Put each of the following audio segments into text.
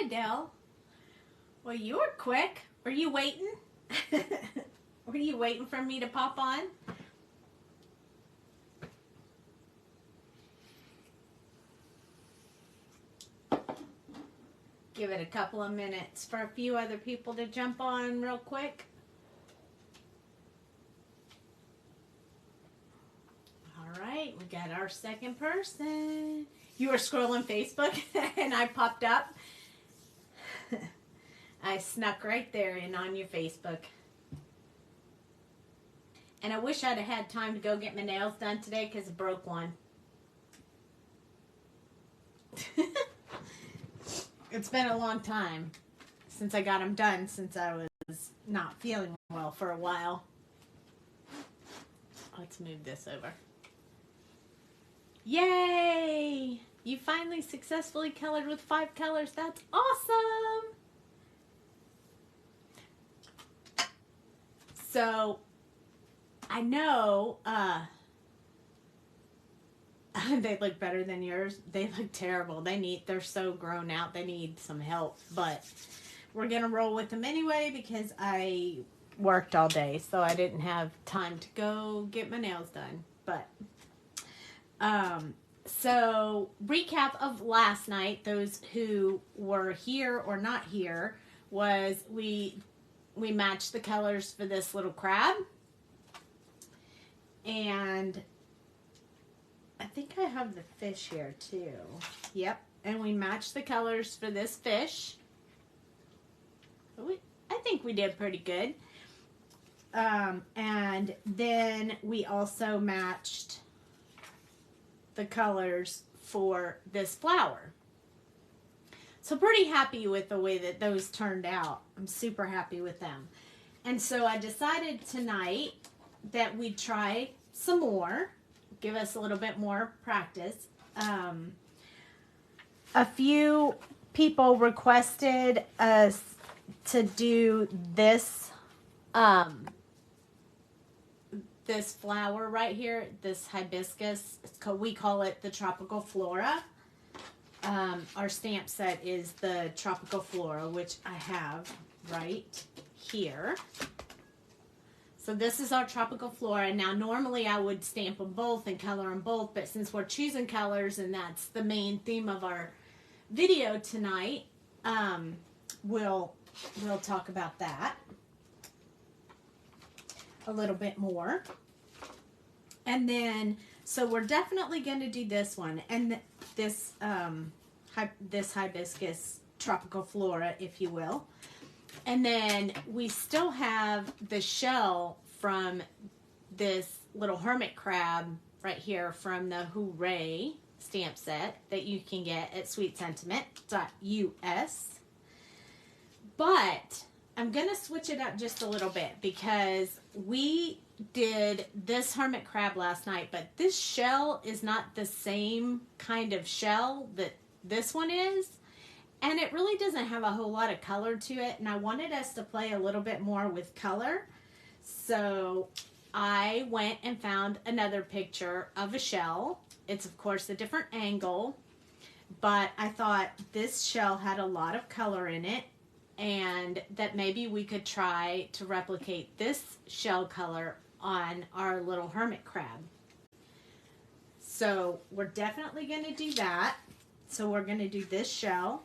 Adele. Well, you were quick. Were you waiting? Were you waiting for me to pop on? Give it a couple of minutes for a few other people to jump on real quick. All right, we got our second person. You were scrolling Facebook and I popped up. I snuck right there in on your Facebook. And I wish I'd have had time to go get my nails done today because I broke one. It's been a long time since I got them done, since I was not feeling well for a while. Let's move this over. Yay! You finally successfully colored with 5 colors. That's awesome! So, I know they look better than yours. They look terrible. They're so grown out. They need some help. But we're going to roll with them anyway because I worked all day. So I didn't have time to go get my nails done. But, so recap of last night, those who were here or not here, was we matched the colors for this little crab. And I think I have the fish here too. Yep. And we matched the colors for this fish. I think we did pretty good. And then we also matched the colors for this flower. So pretty happy with the way that those turned out. I'm super happy with them. And so I decided tonight that we'd try some more. Give us a little bit more practice. A few people requested us to do this this flower right here, this hibiscus. We call it the tropical flora. Our stamp set is the tropical flora, which I have right here. So this is our tropical flora. Now normally I would stamp them both and color them both, but since we're choosing colors and that's the main theme of our video tonight, we'll talk about that a little bit more. And then, so we're definitely going to do this one and this hibiscus tropical flora, if you will. And then we still have the shell from this little hermit crab right here from the Hooray stamp set that you can get at sweetsentiment.us. But I'm going to switch it up just a little bit because we did this hermit crab last night, but this shell is not the same kind of shell that this one is. And it really doesn't have a whole lot of color to it. And I wanted us to play a little bit more with color. So I went and found another picture of a shell. It's, of course, a different angle. But I thought this shell had a lot of color in it. And that maybe we could try to replicate this shell color on our little hermit crab. So we're definitely going to do that. So we're going to do this shell.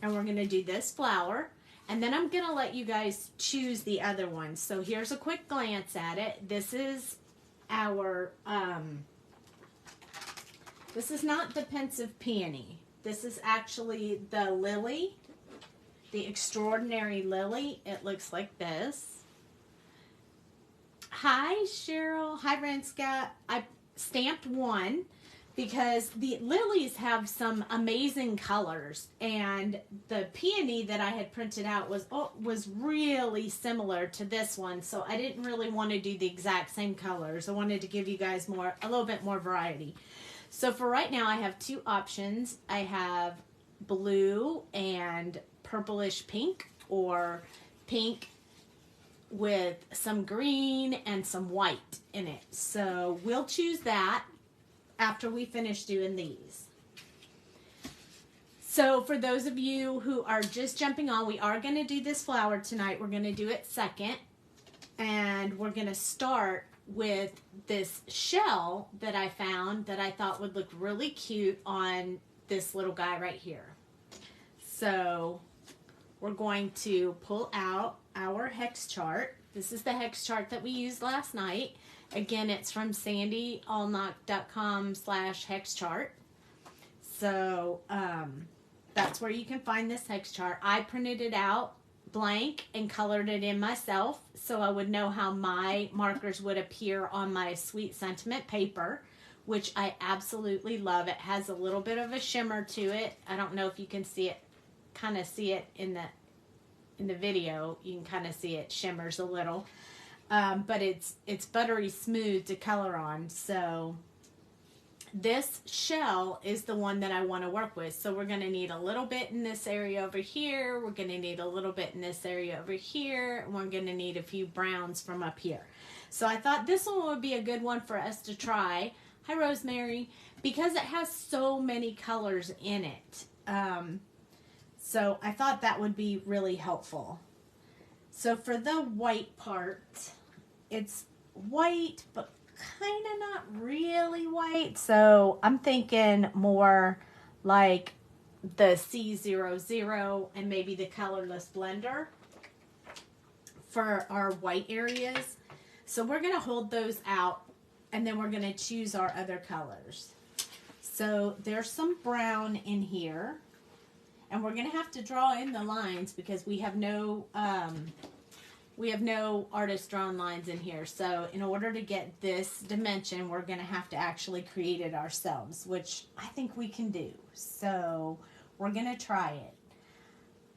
And we're going to do this flower. And then I'm going to let you guys choose the other one. So here's a quick glance at it. This is our, this is not the pensive peony. This is actually the lily, the extraordinary lily. It looks like this. Hi, Cheryl. Hi, Renska. I stamped one, because the lilies have some amazing colors, and the peony that I had printed out was really similar to this one, so I didn't really want to do the exact same colors. I wanted to give you guys a little bit more variety. So for right now, I have 2 options. I have blue and purplish pink, or pink with some green and some white in it. So we'll choose that after we finish doing these. So for those of you who are just jumping on, we are going to do this flower tonight. We're going to do it second. And we're going to start with this shell that I found that I thought would look really cute on this little guy right here. So we're going to pull out our hex chart. This is the hex chart that we used last night. Again, it's from sandyallnock.com/hex chart. So that's where you can find this hex chart. I printed it out blank and colored it in myself so I would know how my markers would appear on my Sweet Sentiment paper, which I absolutely love. It has a little bit of a shimmer to it. I don't know if you can see it, kind of see it in the video. You can kind of see it shimmers a little, but it's buttery smooth to color on. So this shell is the one that I want to work with. So we're going to need a little bit in this area over here. We're going to need a little bit in this area over here. And we're going to need a few browns from up here. So I thought this one would be a good one for us to try. Hi, Rosemary. Because it has so many colors in it. So I thought that would be really helpful. So for the white part, it's white, but kind of not really white. So I'm thinking more like the C00 and maybe the colorless blender for our white areas. So we're going to hold those out and then we're going to choose our other colors. So there's some brown in here and we're going to have to draw in the lines because we have no artist drawn lines in here. So in order to get this dimension, we're going to have to actually create it ourselves, which I think we can do. So we're going to try it.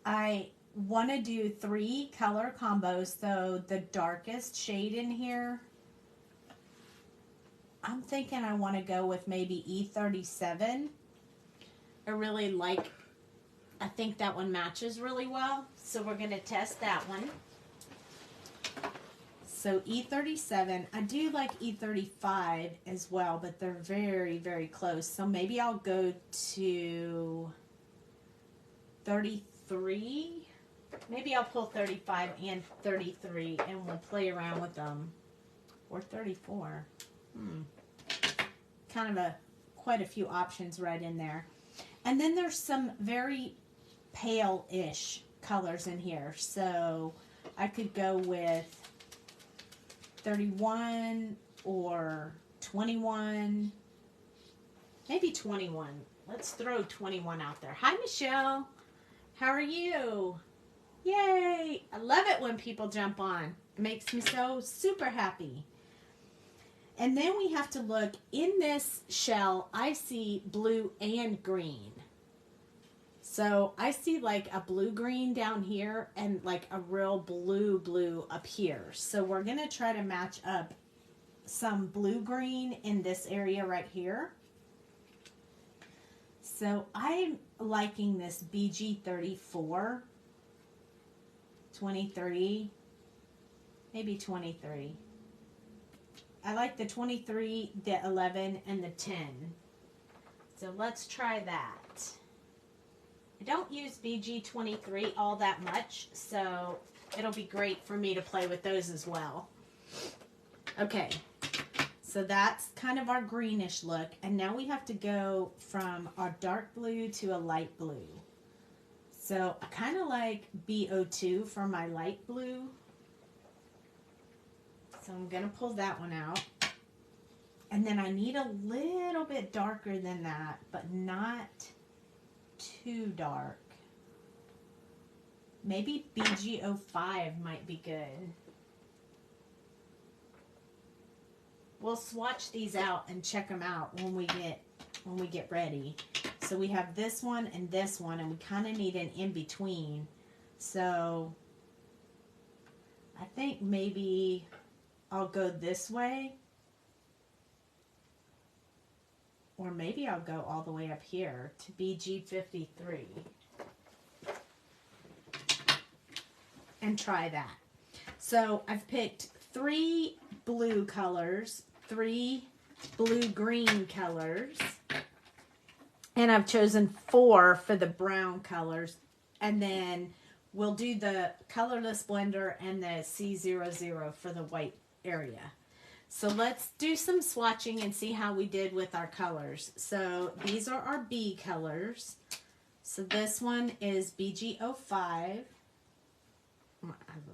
I want to do 3 color combos. So the darkest shade in here, I'm thinking I want to go with maybe E37. I think that one matches really well. So we're going to test that one. So E37, I do like E35 as well, but they're very, very close. So maybe I'll go to 33. Maybe I'll pull 35 and 33 and we'll play around with them. Or 34. Kind of quite a few options right in there. And then there's some very pale-ish colors in here. So I could go with 31 or 21, maybe 21. Let's throw 21 out there. Hi, Michelle. How are you? Yay. I love it when people jump on. It makes me so super happy. And then we have to look in this shell. I see blue and green. So I see like a blue-green down here and like a real blue up here. So we're going to try to match up some blue-green in this area right here. So I'm liking this BG34, 23, maybe 23. I like the 23, the 11, and the 10. So let's try that. I don't use BG23 all that much, so it'll be great for me to play with those as well. Okay, so that's kind of our greenish look, and now we have to go from our dark blue to a light blue. So I kind of like BO2 for my light blue. So I'm going to pull that one out. And then I need a little bit darker than that, but not too dark. Maybe BG05 might be good. We'll swatch these out and check them out when we get ready. So we have this one, and we kind of need an in-between. So I think maybe I'll go this way. Or maybe I'll go all the way up here to BG53 and try that. So I've picked 3 blue colors, 3 blue-green colors, And I've chosen 4 for the brown colors. And then we'll do the colorless blender and the C00 for the white area. So let's do some swatching and see how we did with our colors. So these are our B colors. So this one is BG05. I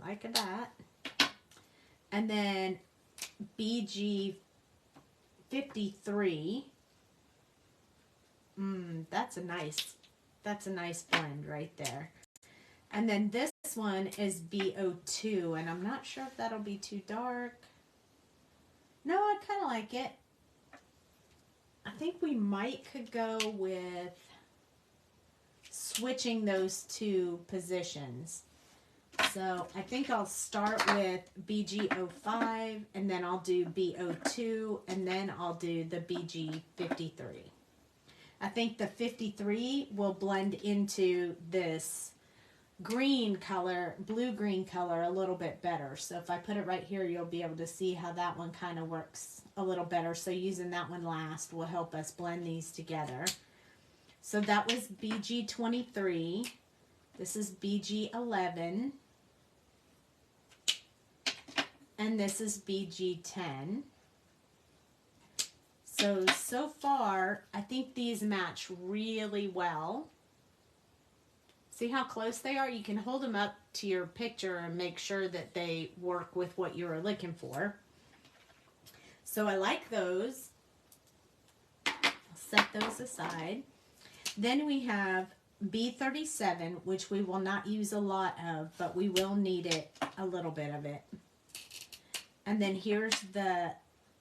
like that. And then BG53. That's a nice blend right there. And then this one is BO2, and I'm not sure if that'll be too dark. No, I kind of like it. I think we could go with switching those 2 positions. So I think I'll start with BG05, and then I'll do BO2, and then I'll do the BG53. I think the 53 will blend into this green color, blue-green color a little bit better. So if I put it right here, you'll be able to see how that one kind of works a little better. So using that one last will help us blend these together. So that was BG23. This is BG11. And this is BG10. So far, I think these match really well. See how close they are? You can hold them up to your picture and make sure that they work with what you were looking for. So I like those. I'll set those aside. Then we have B37, which we will not use a lot of, but we will need it, a little bit of it. And then here's the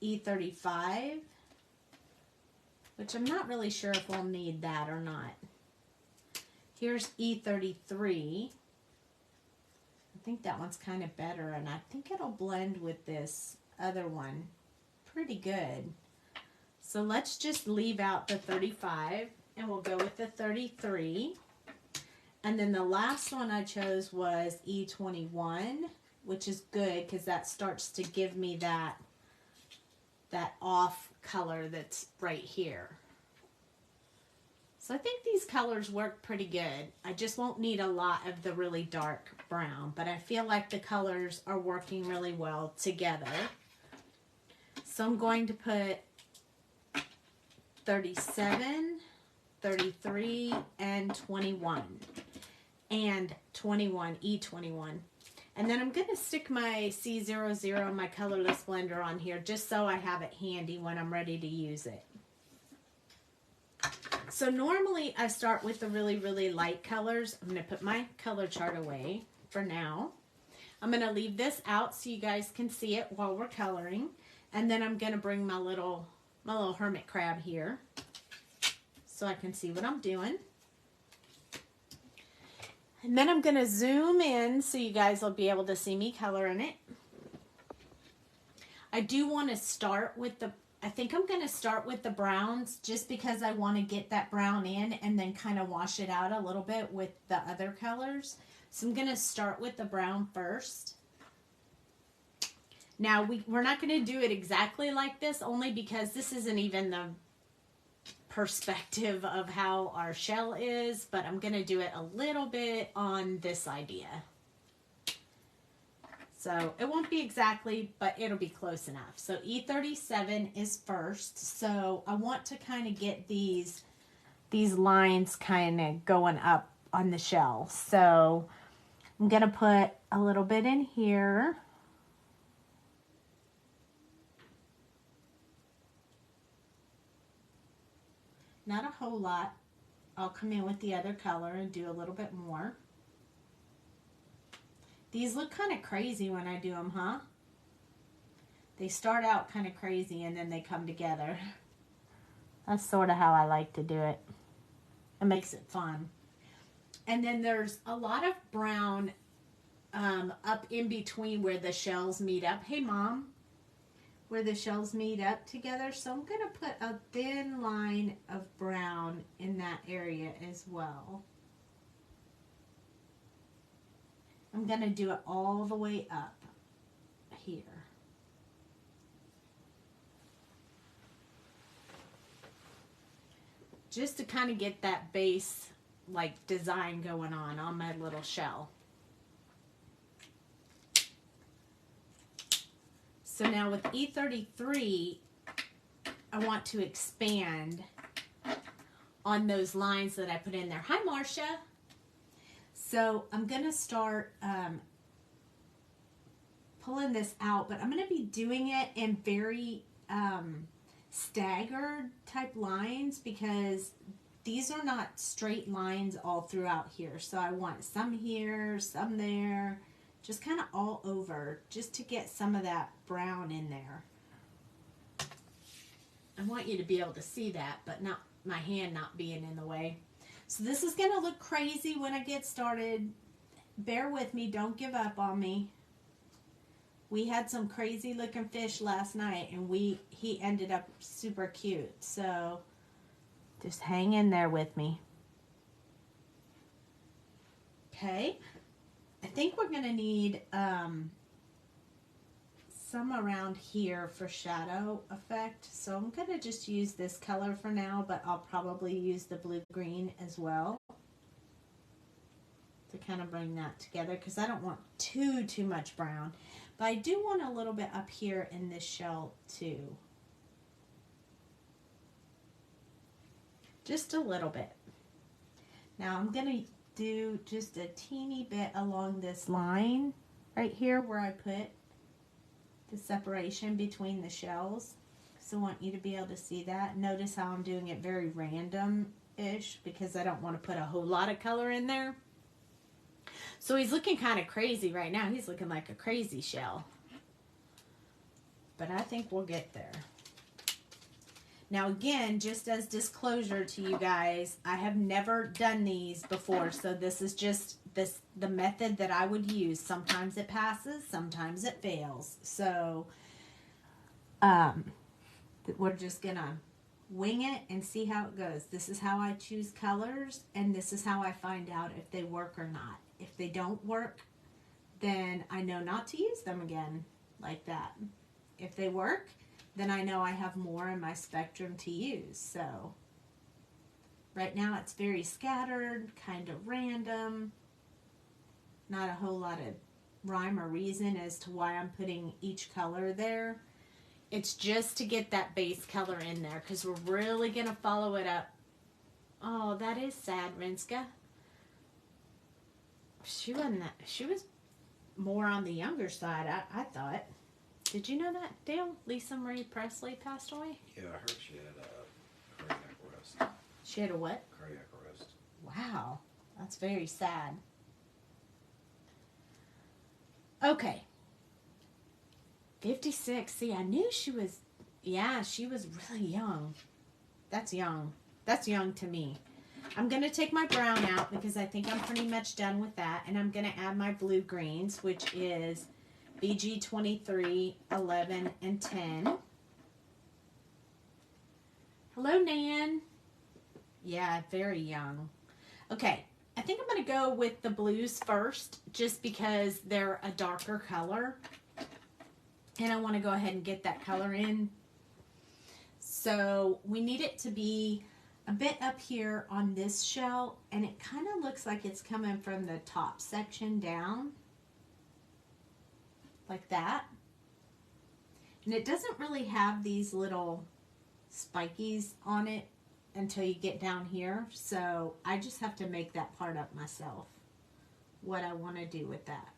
E35, which I'm not really sure if we'll need that or not. Here's E33. I think that one's kind of better, and I think it'll blend with this other one pretty good. So let's just leave out the 35, and we'll go with the 33. And then the last one I chose was E21, which is good because that starts to give me that off color that's right here. So I think these colors work pretty good. I just won't need a lot of the really dark brown, but I feel like the colors are working really well together. So I'm going to put 37, 33, and 21. And 21, E21. And then I'm going to stick my C00, my colorless blender on here, just so I have it handy when I'm ready to use it. So normally I start with the really, really light colors. I'm going to put my color chart away for now. I'm going to leave this out so you guys can see it while we're coloring. And then I'm going to bring my little hermit crab here so I can see what I'm doing. And then I'm going to zoom in so you guys will be able to see me coloring it. I do want to start with I think I'm going to start with the browns just because I want to get that brown in and then kind of wash it out a little bit with the other colors. So I'm going to start with the brown first. Now we're not going to do it exactly like this, only because this isn't even the perspective of how our shell is, but I'm going to do it a little bit on this idea. So it won't be exactly, but it'll be close enough. So E37 is first. So I want to kind of get these lines kind of going up on the shell. So I'm going to put a little bit in here. Not a whole lot. I'll come in with the other color and do a little bit more. These look kind of crazy when I do them, huh? They start out kind of crazy and then they come together. That's sort of how I like to do it. It makes it fun. And then there's a lot of brown up in between where the shells meet up. Hey, Mom. Where the shells meet up together. So I'm going to put a thin line of brown in that area as well. I'm going to do it all the way up here. just to kind of get that base like design going on my little shell. So now with E33, I want to expand on those lines that I put in there. Hi, Marcia. So I'm going to start pulling this out, but I'm going to be doing it in very staggered type lines because these are not straight lines all throughout here. So I want some here, some there, just kind of all over, just to get some of that brown in there. I want you to be able to see that, but not my hand not being in the way. So this is going to look crazy when I get started. Bear with me. Don't give up on me. We had some crazy looking fish last night, and he ended up super cute. So just hang in there with me. Okay. I think we're going to need some around here for shadow effect. So I'm going to just use this color for now, but I'll probably use the blue-green as well to kind of bring that together because I don't want too much brown. But I do want a little bit up here in this shell too. Just a little bit. Now I'm going to do just a teeny bit along this line right here where I put the separation between the shells. So I want you to be able to see that. Notice how I'm doing it very random-ish because I don't want to put a whole lot of color in there. So he's looking kind of crazy right now. He's looking like a crazy shell. But I think we'll get there. Now again, just as disclosure to you guys, I have never done these before, so this is just the method that I would use. Sometimes it passes, sometimes it fails. So we're just gonna wing it and see how it goes. This is how I choose colors, and this is how I find out if they work or not. If they don't work, then I know not to use them again like that. If they work, then I know I have more in my spectrum to use. So right now it's very scattered, kind of random, not a whole lot of rhyme or reason as to why I'm putting each color there. It's just to get that base color in there because we're really going to follow it up. Oh, that is sad, Rinska. She was more on the younger side, I thought. Did you know that, Dale? Lisa Marie Presley passed away? Yeah, I heard she had a cardiac arrest. She had a what? Cardiac arrest. Wow, that's very sad. Okay. 56. See, I knew she was, yeah, she was really young. That's young. That's young to me. I'm going to take my brown out because I think I'm pretty much done with that. And I'm going to add my blue greens, which is BG 23, 11, and 10. Hello, Nan. Yeah, very young. Okay, I think I'm going to go with the blues first just because they're a darker color. And I want to go ahead and get that color in. So we need it to be a bit up here on this shell, and it kind of looks like it's coming from the top section down. Like that. And it doesn't really have these little spikies on it until you get down here. So I just have to make that part up myself, what I want to do with that.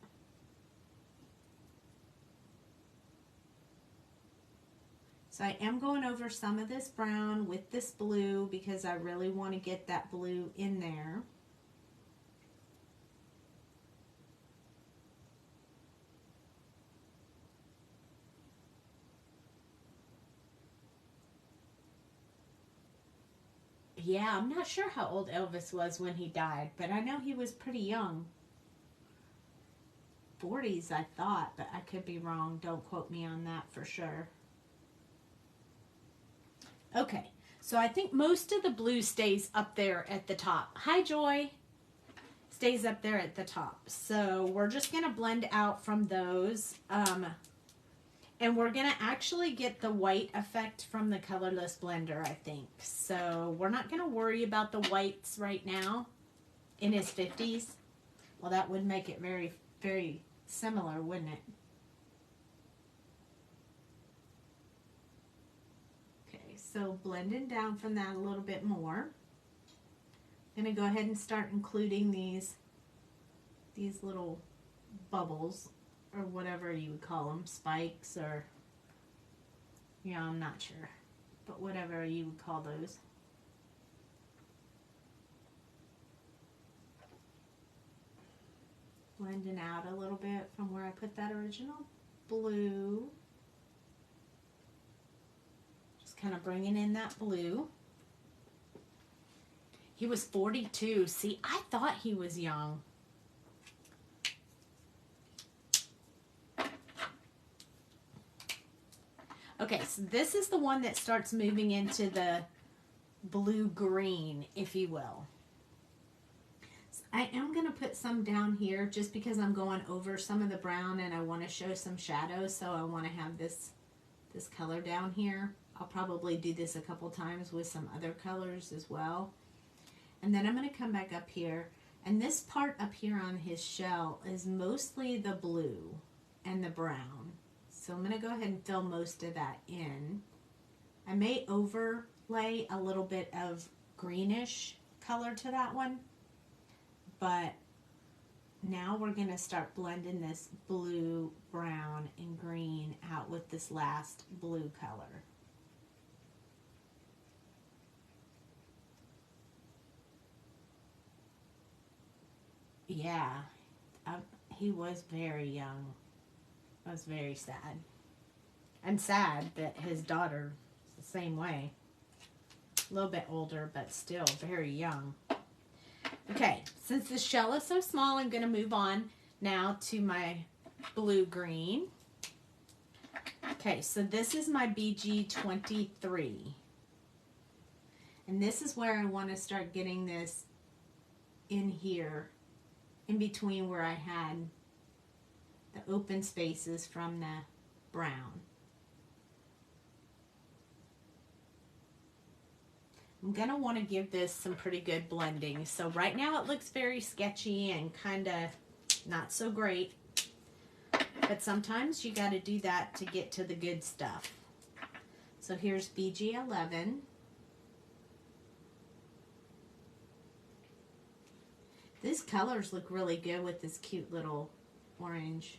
So I am going over some of this brown with this blue because I really want to get that blue in there. Yeah, I'm not sure how old Elvis was when he died, but I know he was pretty young. 40s, I thought, but I could be wrong. Don't quote me on that for sure. Okay, so I think most of the blue stays up there at the top. Hi, Joy. Stays up there at the top. So we're just going to blend out from those. And And we're going to actually get the white effect from the colorless blender, I think. So we're not going to worry about the whites right now in his 50s. Well, that would make it very, very similar, wouldn't it? Okay, so blending down from that a little bit more. I'm going to go ahead and start including these little bubbles, or whatever you would call them, spikes, or, yeah, I'm not sure, but whatever you would call those. Blending out a little bit from where I put that original blue. Just kind of bringing in that blue. He was 42. See, I thought he was young. Okay, so this is the one that starts moving into the blue-green, if you will. So I am going to put some down here just because I'm going over some of the brown and I want to show some shadows, so I want to have this color down here. I'll probably do this a couple times with some other colors as well. And then I'm going to come back up here, and this part up here on his shell is mostly the blue and the brown. So I'm going to go ahead and fill most of that in. I may overlay a little bit of greenish color to that one, but now we're going to start blending this blue, brown, and green out with this last blue color. Yeah, he was very young. I was very sad. And sad that his daughter is the same way. A little bit older, but still very young. Okay, since the shell is so small, I'm going to move on now to my blue-green. Okay, so this is my BG23. And this is where I want to start getting this in here, in between where I had the open spaces from the brown. I'm going to want to give this some pretty good blending. So right now it looks very sketchy and kind of not so great. But sometimes you got to do that to get to the good stuff. So here's BG11. These colors look really good with this cute little orange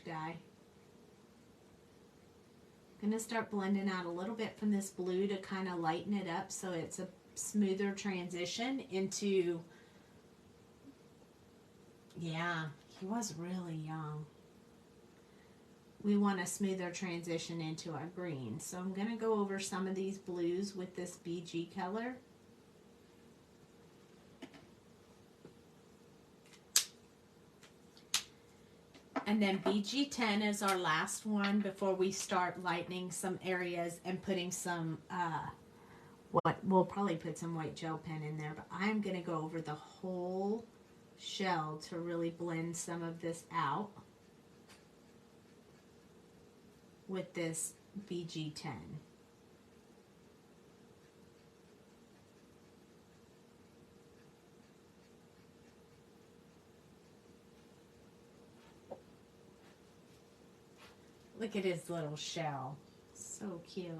guy. I'm going to start blending out a little bit from this blue to kind of lighten it up so it's a smoother transition into, yeah, he was really young. We want a smoother transition into our green. So I'm going to go over some of these blues with this BG color. And then BG10 is our last one before we start lightening some areas and putting some, we'll probably put some white gel pen in there, but I'm going to go over the whole shell to really blend some of this out with this BG10. Look at his little shell. So cute.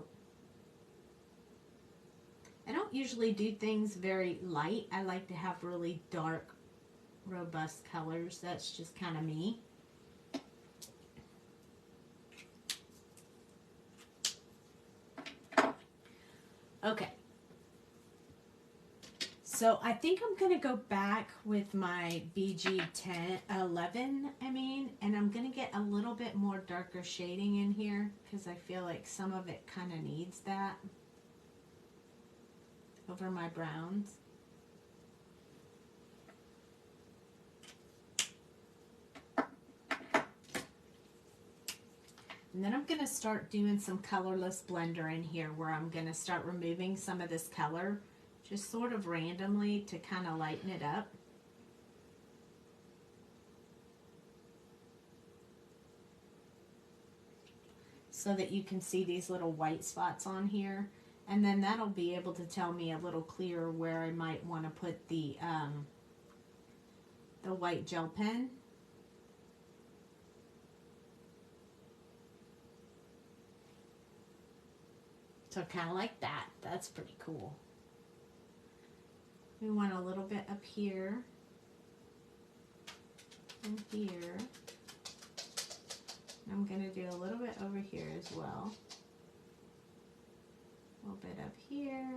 I don't usually do things very light. I like to have really dark, robust colors. That's just kind of me. Okay. So I think I'm going to go back with my BG11, and I'm going to get a little bit more darker shading in here because I feel like some of it kind of needs that over my browns. And then I'm going to start doing some colorless blender in here where I'm going to start removing some of this color just sort of randomly to kind of lighten it up. so that you can see these little white spots on here. And then that'll be able to tell me a little clearer where I might want to put the white gel pen. So kind of like that. That's pretty cool. We want a little bit up here and here. I'm going to do a little bit over here as well. A little bit up here.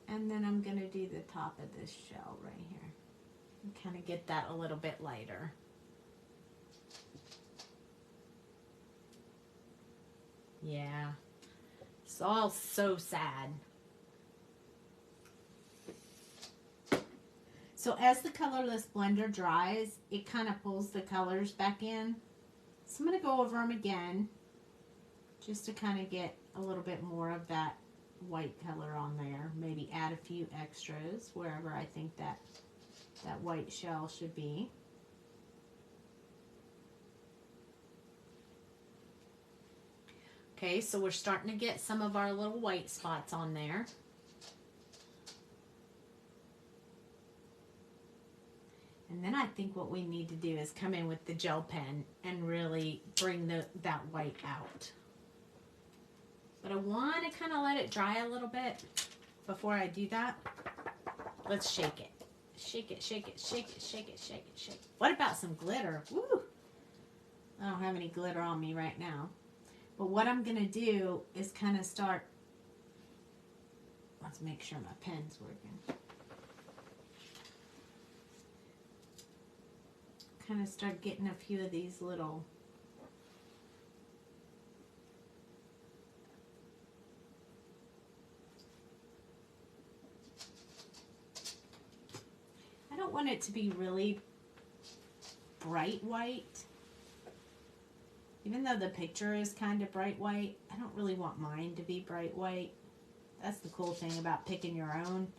And then I'm going to do the top of this shell right here. And kind of get that a little bit lighter. Yeah. It's all so sad. So as the colorless blender dries, it kind of pulls the colors back in. So I'm going to go over them again just to kind of get a little bit more of that white color on there. Maybe add a few extras wherever I think that white shell should be. Okay, so we're starting to get some of our little white spots on there. And then I think what we need to do is come in with the gel pen and really bring that white out. But I want to kind of let it dry a little bit before I do that. Let's shake it. Shake it, shake it, shake it, shake it, shake it, shake it. What about some glitter? Woo! I don't have any glitter on me right now. But what I'm going to do is kind of start. Let's make sure my pen's working. Kind of start getting a few of these little I don't want it to be really bright white. Even though the picture is kind of bright white, I don't really want mine to be bright white. That's the cool thing about picking your own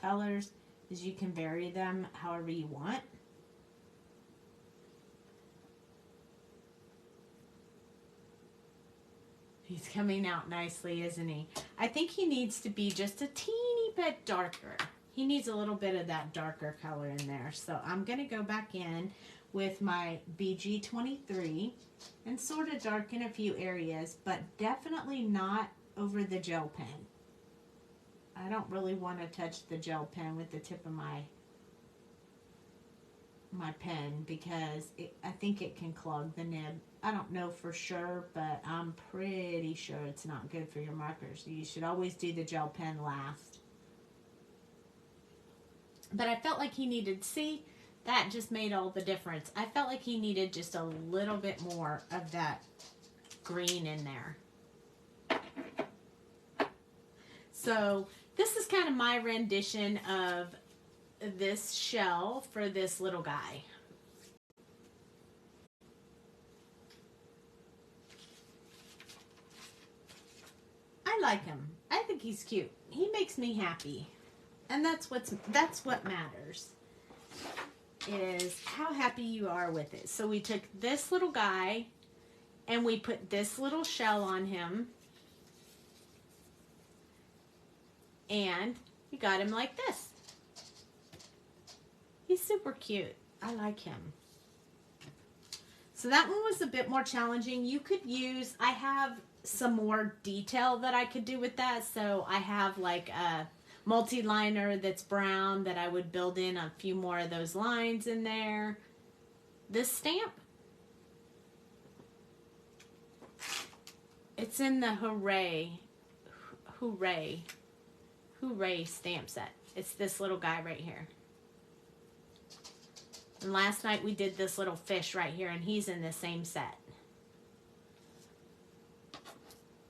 colors, is you can vary them however you want. He's coming out nicely, isn't he? I think he needs to be just a teeny bit darker. He needs a little bit of that darker color in there. So I'm going to go back in with my BG23 and sort of darken a few areas, but definitely not over the gel pen. I don't really want to touch the gel pen with the tip of my pen because I think it can clog the nib. I don't know for sure, but I'm pretty sure it's not good for your markers. You should always do the gel pen last. But I felt like he needed, see, that just made all the difference. I felt like he needed just a little bit more of that green in there. So this is kind of my rendition of this shell for this little guy. I like him. I think he's cute. He makes me happy. And that's what matters, is how happy you are with it. So we took this little guy and we put this little shell on him. And we got him like this. He's super cute. I like him. So that one was a bit more challenging. You could use, I have some more detail that I could do with that. So I have like a multi-liner that's brown that I would build in a few more of those lines in there. This stamp, it's in the Hooray stamp set. It's this little guy right here. And last night we did this little fish right here, and he's in the same set.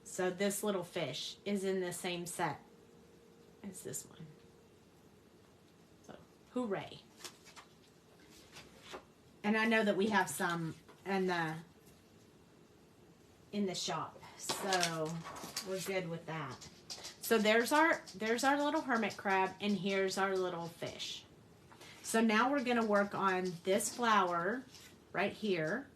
So this little fish is in the same set as this one. So, hooray. And I know that we have some in the shop, so we're good with that. So there's our little hermit crab, and here's our little fish. So now we're going to work on this flower right here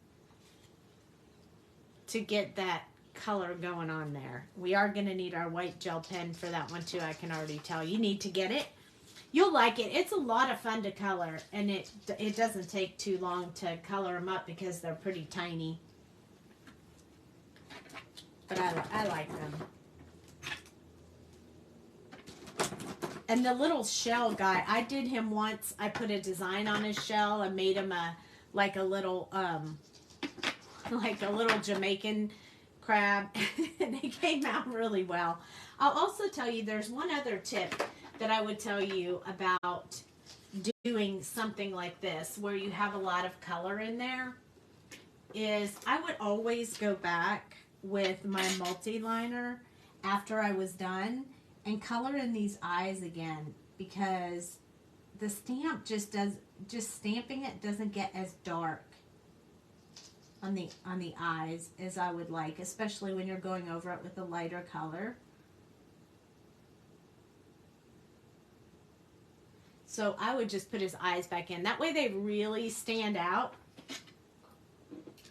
to get that color going on there. We are going to need our white gel pen for that one too. I can already tell. You need to get it. You'll like it. It's a lot of fun to color, and it doesn't take too long to color them up because they're pretty tiny. But I like them. And the little shell guy, I did him once. I put a design on his shell and made him like a little Jamaican crab, and it came out really well. I'll also tell you there's one other tip that I would tell you about doing something like this where you have a lot of color in there is I would always go back with my multi-liner after I was done and color in these eyes again, because the stamp just stamping it doesn't get as dark on the eyes as I would like, especially when you're going over it with a lighter color. So I would just put his eyes back in. That way they really stand out.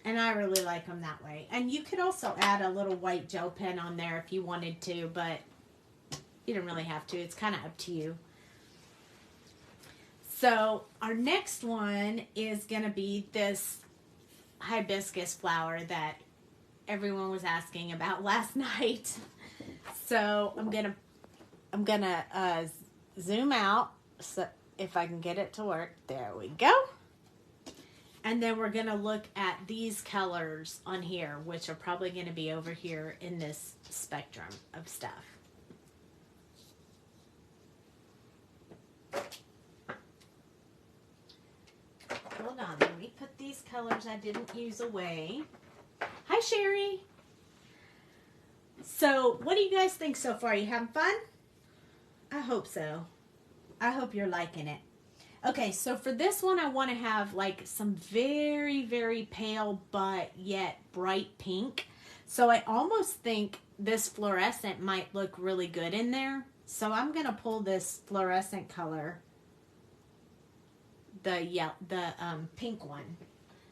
And I really like them that way. And you could also add a little white gel pen on there if you wanted to, but you don't really have to. It's kind of up to you. So our next one is going to be this hibiscus flower that everyone was asking about last night. So I'm gonna zoom out so if I can get it to work. There we go. And then we're gonna look at these colors on here, which are probably gonna be over here in this spectrum of stuff. Hold on, let me put these colors I didn't use away. Hi, Sherry. So, what do you guys think so far? You having fun? I hope so. I hope you're liking it. Okay, so for this one, I want to have like some very, very pale but yet bright pink. So I almost think this fluorescent might look really good in there. So I'm going to pull this fluorescent color, the pink one.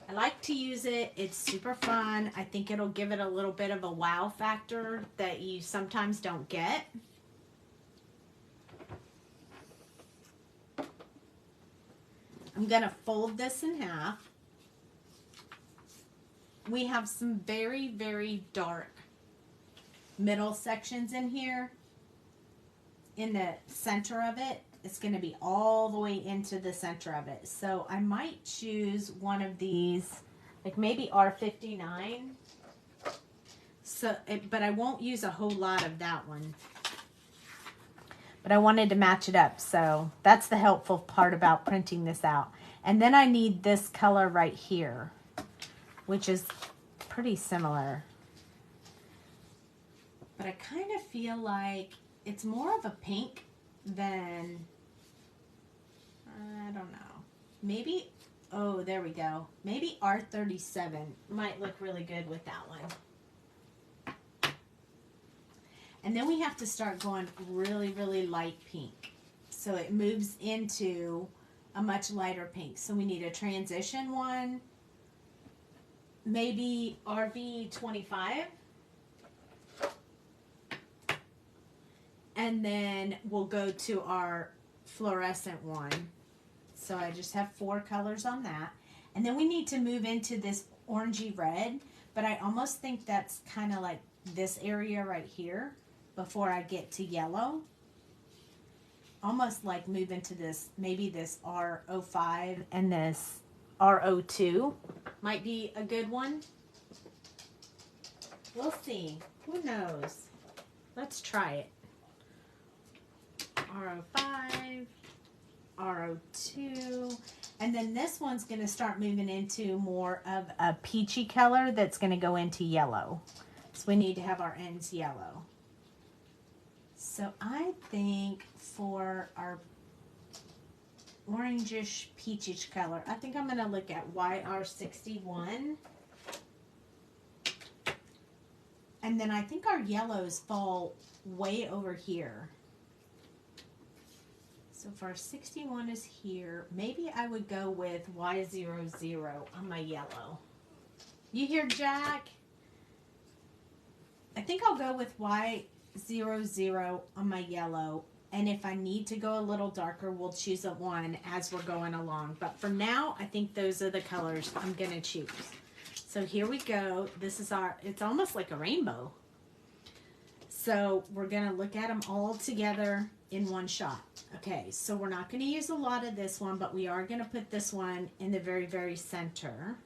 I like to use it. It's super fun. I think it'll give it a little bit of a wow factor that you sometimes don't get. I'm going to fold this in half. We have some very, very dark middle sections in here. In the center of it, it's going to be all the way into the center of it. So I might choose one of these, like maybe R59. But I won't use a whole lot of that one. But I wanted to match it up, so that's the helpful part about printing this out. And then I need this color right here, which is pretty similar. But I kind of feel like it's more of a pink than, I don't know. Maybe, oh, there we go. Maybe R37 might look really good with that one. And then we have to start going really, really light pink. So it moves into a much lighter pink. So we need a transition one. Maybe RV25. And then we'll go to our fluorescent one. So I just have 4 colors on that. And then we need to move into this orangey red. But I almost think that's kind of like this area right here before I get to yellow. Almost like move into this, maybe this R05 and this R02 might be a good one. We'll see. Who knows? Let's try it. R05, R02, and then this one's going to start moving into more of a peachy color that's going to go into yellow. So we need to have our ends yellow. So I think for our orangish peachish color, I think I'm going to look at YR61. And then I think our yellows fall way over here. So for our 61 is here. Maybe I would go with Y00 on my yellow. You hear Jack? I think I'll go with Y00 on my yellow. And if I need to go a little darker, we'll choose a one as we're going along. But for now, I think those are the colors I'm going to choose. So here we go. This is it's almost like a rainbow. So we're going to look at them all together in one shot. Okay, so we're not going to use a lot of this one, but we are going to put this one in the very, very center.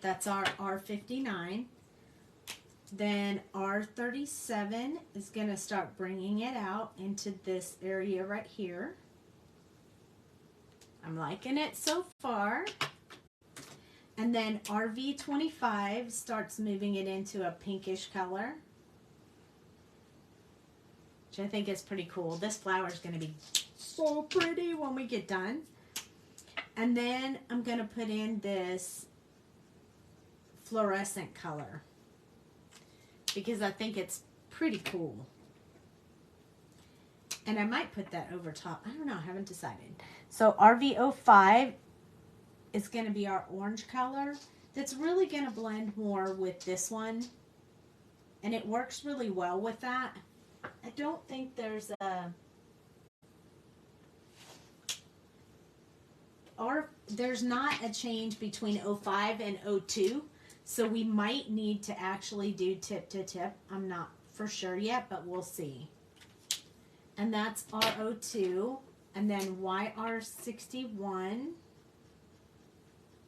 That's our R59. Then R37 is going to start bringing it out into this area right here. I'm liking it so far. And then RV25 starts moving it into a pinkish color, which I think is pretty cool. This flower is going to be so pretty when we get done. And then I'm going to put in this fluorescent color, because I think it's pretty cool. And I might put that over top. I don't know. I haven't decided. So RV05 is going to be our orange color. That's really going to blend more with this one. And it works really well with that. I don't think there's there's not a change between 05 and 02. So we might need to actually do tip to tip. I'm not for sure yet, but we'll see. And that's R02. And then YR61.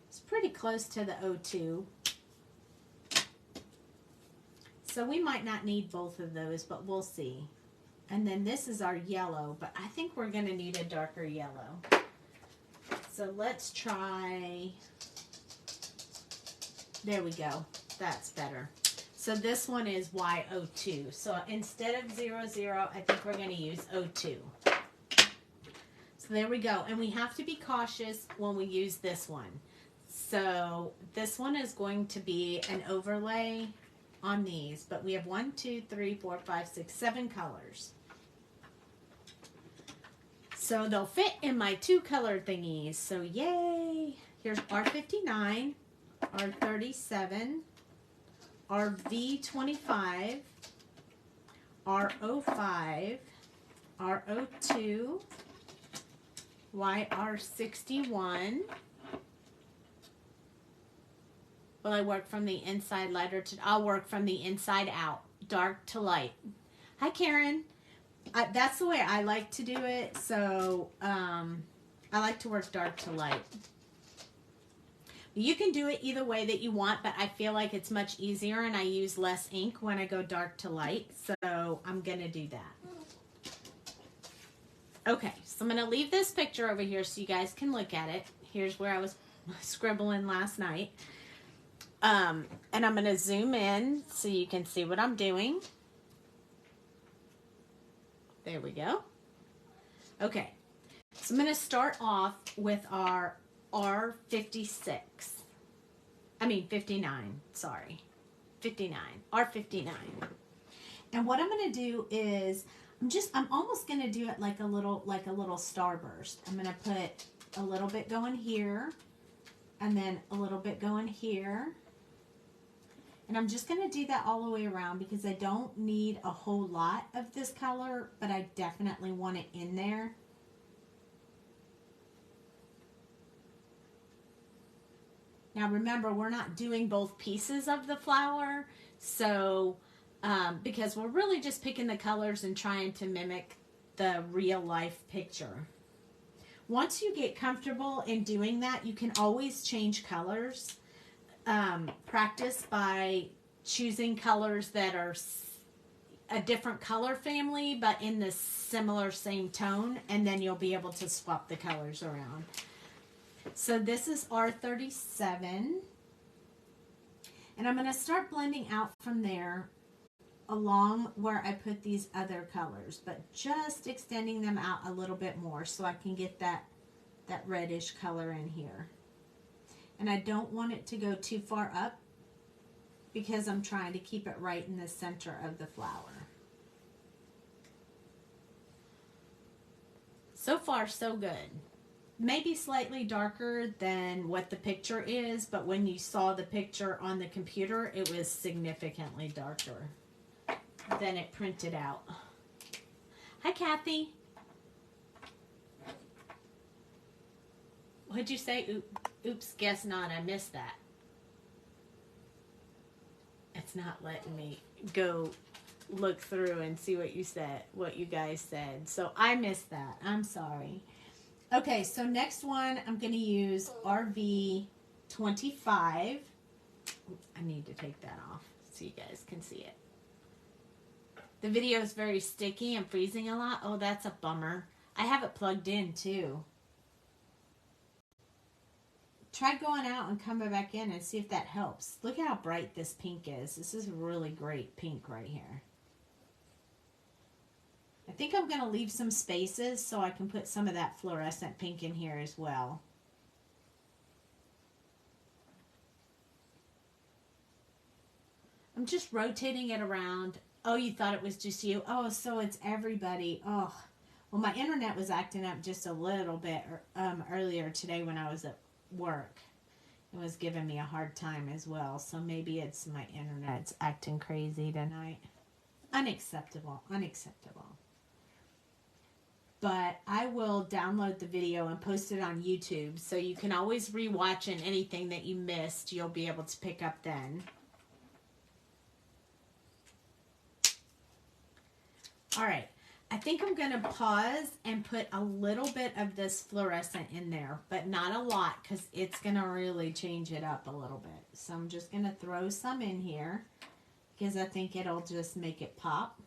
It's pretty close to the 02. So we might not need both of those, but we'll see. And then this is our yellow, but I think we're going to need a darker yellow. So let's try... There we go. That's better. So this one is Y02. So instead of 00, I think we're going to use 02. So there we go. And we have to be cautious when we use this one. So this one is going to be an overlay on these. But we have 1, 2, 3, 4, 5, 6, 7 colors. So they'll fit in my 2 color thingies. So yay! Here's R59. R37, RV25, R05, R02, YR61. Will I work from the inside lighter to... I'll work from the inside out, dark to light. Hi, Karen. That's the way I like to do it. So I like to work dark to light. You can do it either way that you want, but I feel like it's much easier and I use less ink when I go dark to light. So I'm going to do that. Okay, so I'm going to leave this picture over here so you guys can look at it. Here's where I was scribbling last night. And I'm going to zoom in so you can see what I'm doing. There we go. Okay, so I'm going to start off with our R56. I mean 59, sorry. 59, R59. And what I'm going to do is I'm almost going to do it like a little starburst. I'm going to put a little bit going here and then a little bit going here. And I'm just going to do that all the way around because I don't need a whole lot of this color, but I definitely want it in there. Now remember, we're not doing both pieces of the flower, so because we're really just picking the colors and trying to mimic the real life picture. Once you get comfortable in doing that, you can always change colors. Practice by choosing colors that are a different color family, but in the similar same tone, and then you'll be able to swap the colors around. So this is R37, and I'm going to start blending out from there along where I put these other colors, but just extending them out a little bit more so I can get that reddish color in here. And I don't want it to go too far up because I'm trying to keep it right in the center of the flower. So far, so good. maybe slightly darker than what the picture is, but when you saw the picture on the computer, it was significantly darker than it printed out. Hi, Kathy. What'd you say? Oops, guess not. I missed that. It's not letting me go look through and see what you said, what you guys said. So I missed that. I'm sorry. Okay, so next one, I'm going to use RV25. I need to take that off so you guys can see it. The video is very sticky and freezing a lot. Oh, that's a bummer. I have it plugged in too. Try going out and coming back in and see if that helps. Look how bright this pink is. This is a really great pink right here. I think I'm going to leave some spaces so I can put some of that fluorescent pink in here as well. I'm just rotating it around. Oh, you thought it was just you? Oh, so it's everybody. Oh, well, my internet was acting up just a little bit earlier today when I was at work. It was giving me a hard time as well, so maybe it's my internet's acting crazy tonight. Unacceptable, unacceptable. But I will download the video and post it on YouTube, so you can always rewatch, and anything that you missed, you'll be able to pick up then. All right. I think I'm going to pause and put a little bit of this fluorescent in there, but not a lot because it's going to really change it up a little bit. So I'm just going to throw some in here because I think it'll just make it pop.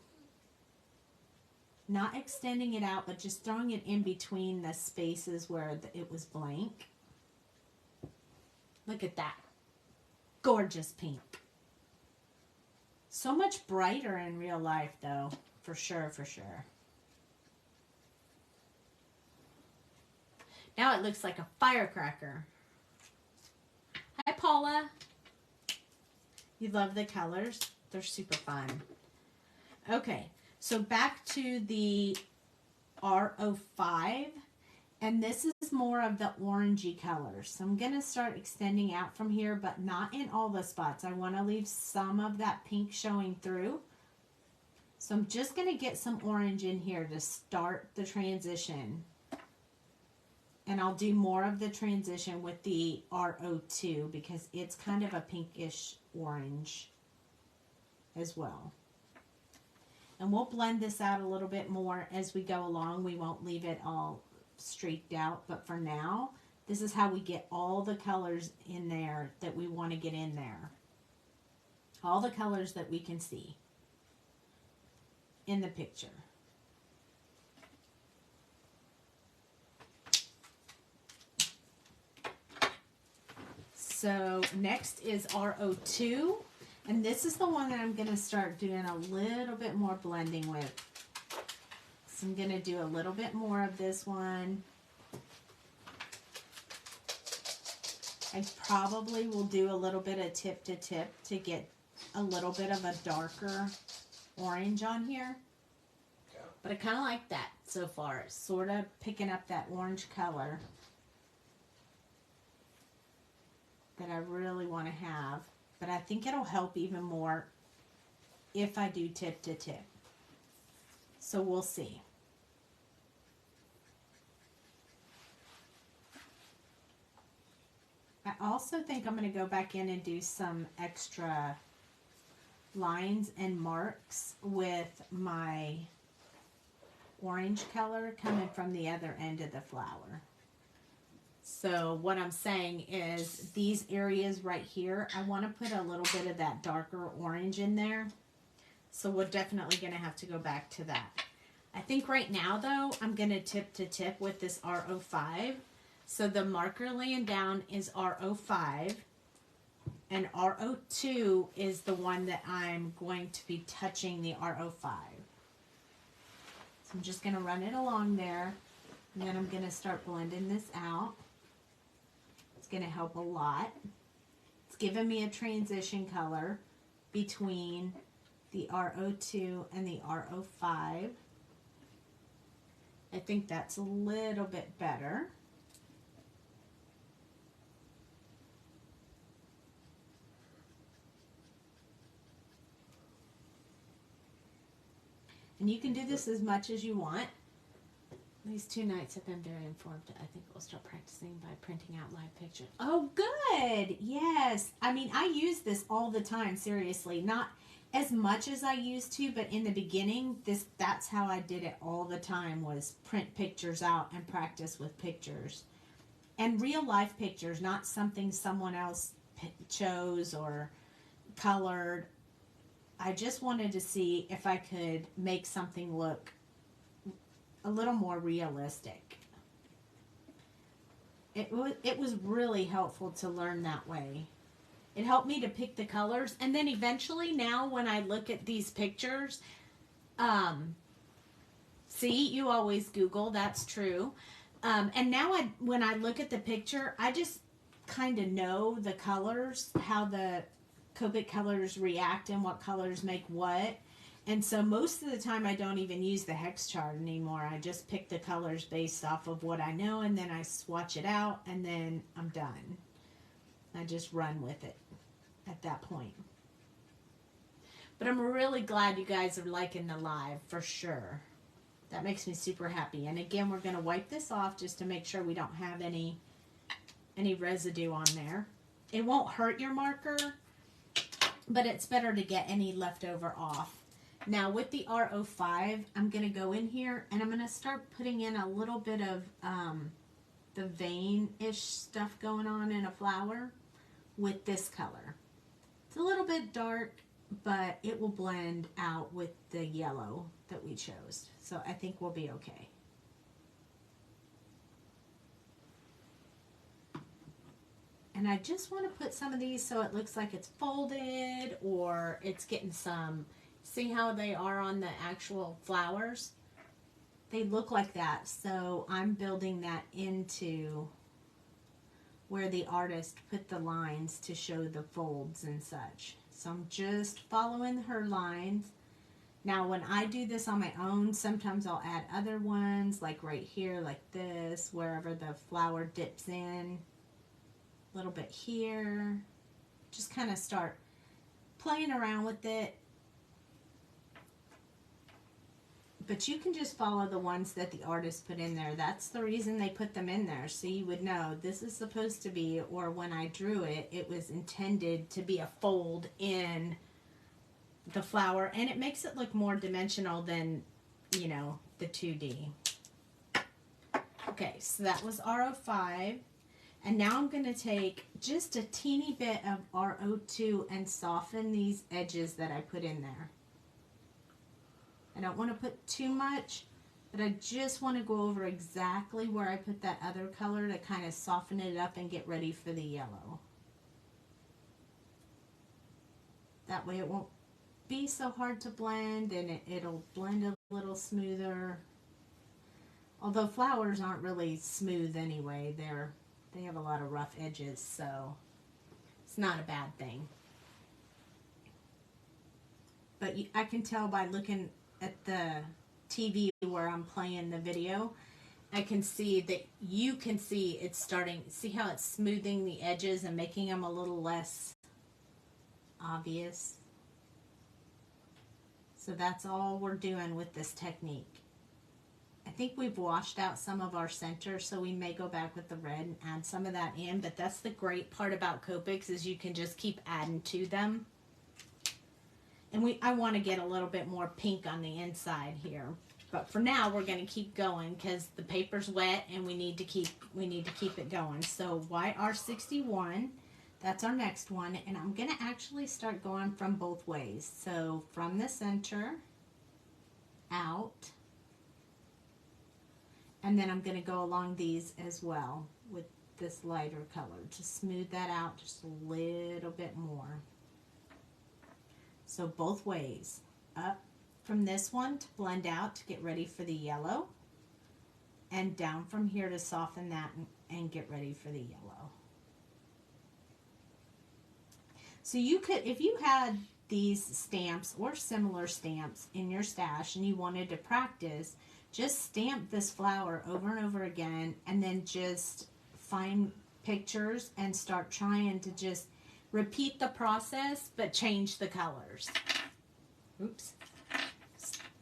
Not extending it out, but just throwing it in between the spaces where it was blank. Look at that. Gorgeous pink. So much brighter in real life though, for sure, for sure. Now it looks like a firecracker. Hi, Paula. You love the colors? They're super fun. Okay, so back to the R05. And this is more of the orangey color. So I'm going to start extending out from here, but not in all the spots. I want to leave some of that pink showing through. So I'm just going to get some orange in here to start the transition. And I'll do more of the transition with the R02 because it's kind of a pinkish orange as well. And we'll blend this out a little bit more as we go along. We won't leave it all streaked out, but for now, this is how we get all the colors in there that we want to get in there. All the colors that we can see in the picture. So next is R02, and this is the one that I'm going to start doing a little bit more blending with. So I'm going to do a little bit more of this one. I probably will do a little bit of tip to tip to get a little bit of a darker orange on here. But I kind of like that so far. It's sort of picking up that orange color that I really want to have. But I think it'll help even more if I do tip to tip. So we'll see. I also think I'm going to go back in and do some extra lines and marks with my orange color coming from the other end of the flower. So what I'm saying is these areas right here, I want to put a little bit of that darker orange in there. So we're definitely going to have to go back to that. I think right now though, I'm going to tip to tip with this R05. So the marker laying down is R05 and R02 is the one that I'm going to be touching the R05. So I'm just going to run it along there and then I'm going to start blending this out. It's going to help a lot. It's giving me a transition color between the R02 and the R05. I think that's a little bit better. And you can do this as much as you want. These 2 nights have been very informed. I think we'll start practicing by printing out live pictures. Oh, good. Yes. I mean, I use this all the time, seriously. Not as much as I used to, but in the beginning, that's how I did it all the time, was print pictures out and practice with pictures. And real life pictures, not something someone else chose or colored. I just wanted to see if I could make something look a little more realistic. It was really helpful to learn that way. It helped me to pick the colors, and then eventually now when I look at these pictures, see, you always Google, that's true. And now when I look at the picture, I just kind of know the colors, how the Copic colors react and what colors make what. And so most of the time I don't even use the hex chart anymore. I just pick the colors based off of what I know, and then I swatch it out, and then I'm done. I just run with it at that point. But I'm really glad you guys are liking the live, for sure. That makes me super happy. And again, we're going to wipe this off just to make sure we don't have any residue on there. It won't hurt your marker, but it's better to get any leftover off. Now with the R05, I'm going to go in here and I'm going to start putting in a little bit of the vein-ish stuff going on in a flower with this color. It's a little bit dark, but it will blend out with the yellow that we chose. So I think we'll be okay. And I just want to put some of these so it looks like it's folded or it's getting some, see how they are on the actual flowers? They look like that. So I'm building that into where the artist put the lines to show the folds and such. So I'm just following her lines. Now when I do this on my own, sometimes I'll add other ones, like right here, like this, wherever the flower dips in. A little bit here. Just kind of start playing around with it. But you can just follow the ones that the artist put in there. That's the reason they put them in there. So you would know this is supposed to be, or when I drew it, it was intended to be a fold in the flower. And it makes it look more dimensional than, you know, the 2D. Okay, so that was R05. And now I'm going to take just a teeny bit of R02 and soften these edges that I put in there. I don't want to put too much, but I just want to go over exactly where I put that other color to kind of soften it up and get ready for the yellow. That way it won't be so hard to blend, and it'll blend a little smoother. Although flowers aren't really smooth anyway, they have a lot of rough edges, so it's not a bad thing. But I can tell by looking at the TV where I'm playing the video, I can see that you can see it's starting, see how it's smoothing the edges and making them a little less obvious. So that's all we're doing with this technique. I think we've washed out some of our center, so we may go back with the red and add some of that in, but that's the great part about Copics is you can just keep adding to them. And I want to get a little bit more pink on the inside here. But for now, we're going to keep going because the paper's wet and we need to keep it going. So YR61, that's our next one. And I'm going to actually start going from both ways. So from the center, out. And then I'm going to go along these as well with this lighter color to smooth that out just a little bit more. So both ways, up from this one to blend out to get ready for the yellow, and down from here to soften that and get ready for the yellow. So you could, if you had these stamps or similar stamps in your stash and you wanted to practice, just stamp this flower over and over again and then just find pictures and start trying to just repeat the process, but change the colors. Oops.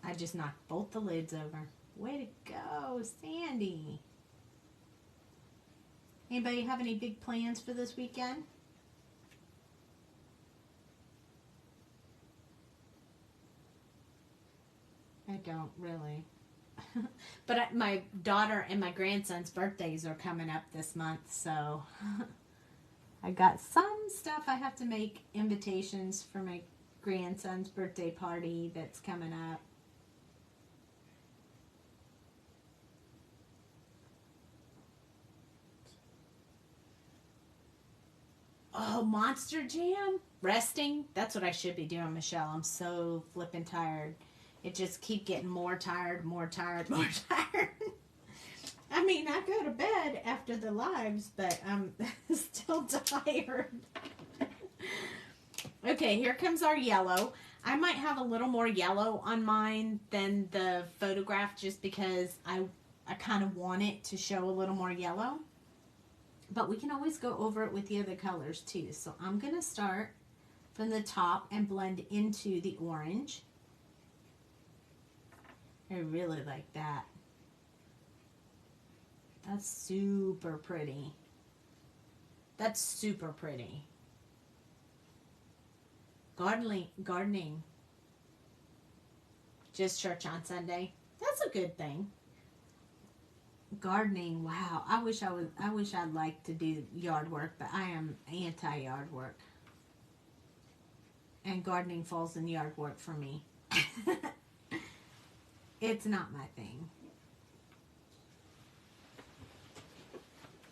I I just knocked both the lids over. Way to go, Sandy. Anybody have any big plans for this weekend? I don't really. But my daughter and my grandson's birthdays are coming up this month, so I got some stuff. I have to make invitations for my grandson's birthday party that's coming up. Oh, Monster Jam? Resting? That's what I should be doing, Michelle. I'm so flippin' tired. It just keep getting more tired, more tired, more tired. I mean, I go to bed after the lives, but I'm still tired. Okay, here comes our yellow. I might have a little more yellow on mine than the photograph just because I kind of want it to show a little more yellow. But we can always go over it with the other colors too. So I'm going to start from the top and blend into the orange. I really like that. That's super pretty. That's super pretty. Gardening. Just church on Sunday. That's a good thing. Gardening, wow. I wish I'd like to do yard work, but I am anti-yard work. And gardening falls in yard work for me. It's not my thing.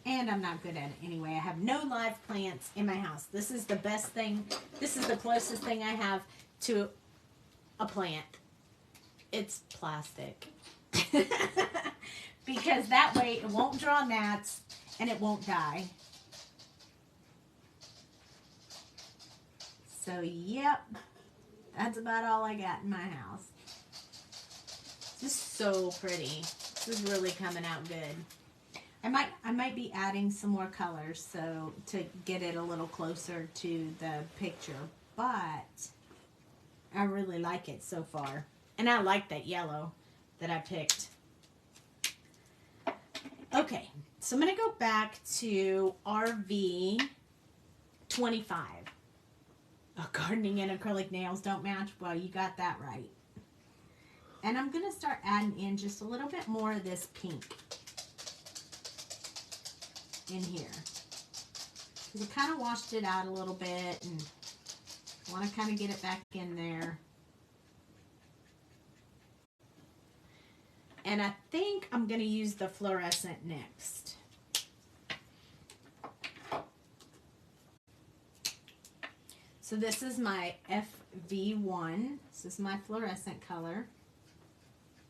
And I'm not good at it anyway. I have no live plants in my house. This is the best thing. This is the closest thing I have to a plant. It's plastic. Because that way it won't draw gnats and it won't die. So, yep. That's about all I got in my house. This is so pretty. This is really coming out good. I might be adding some more colors so to get it a little closer to the picture, but I really like it so far. And I like that yellow that I picked. Okay, so I'm going to go back to RV 25. Oh, gardening and acrylic nails don't match. Well, you got that right. And I'm going to start adding in just a little bit more of this pink in here. Because I kind of washed it out a little bit and want to kind of get it back in there. And I think I'm going to use the fluorescent next. So this is my FV1. This is my fluorescent color.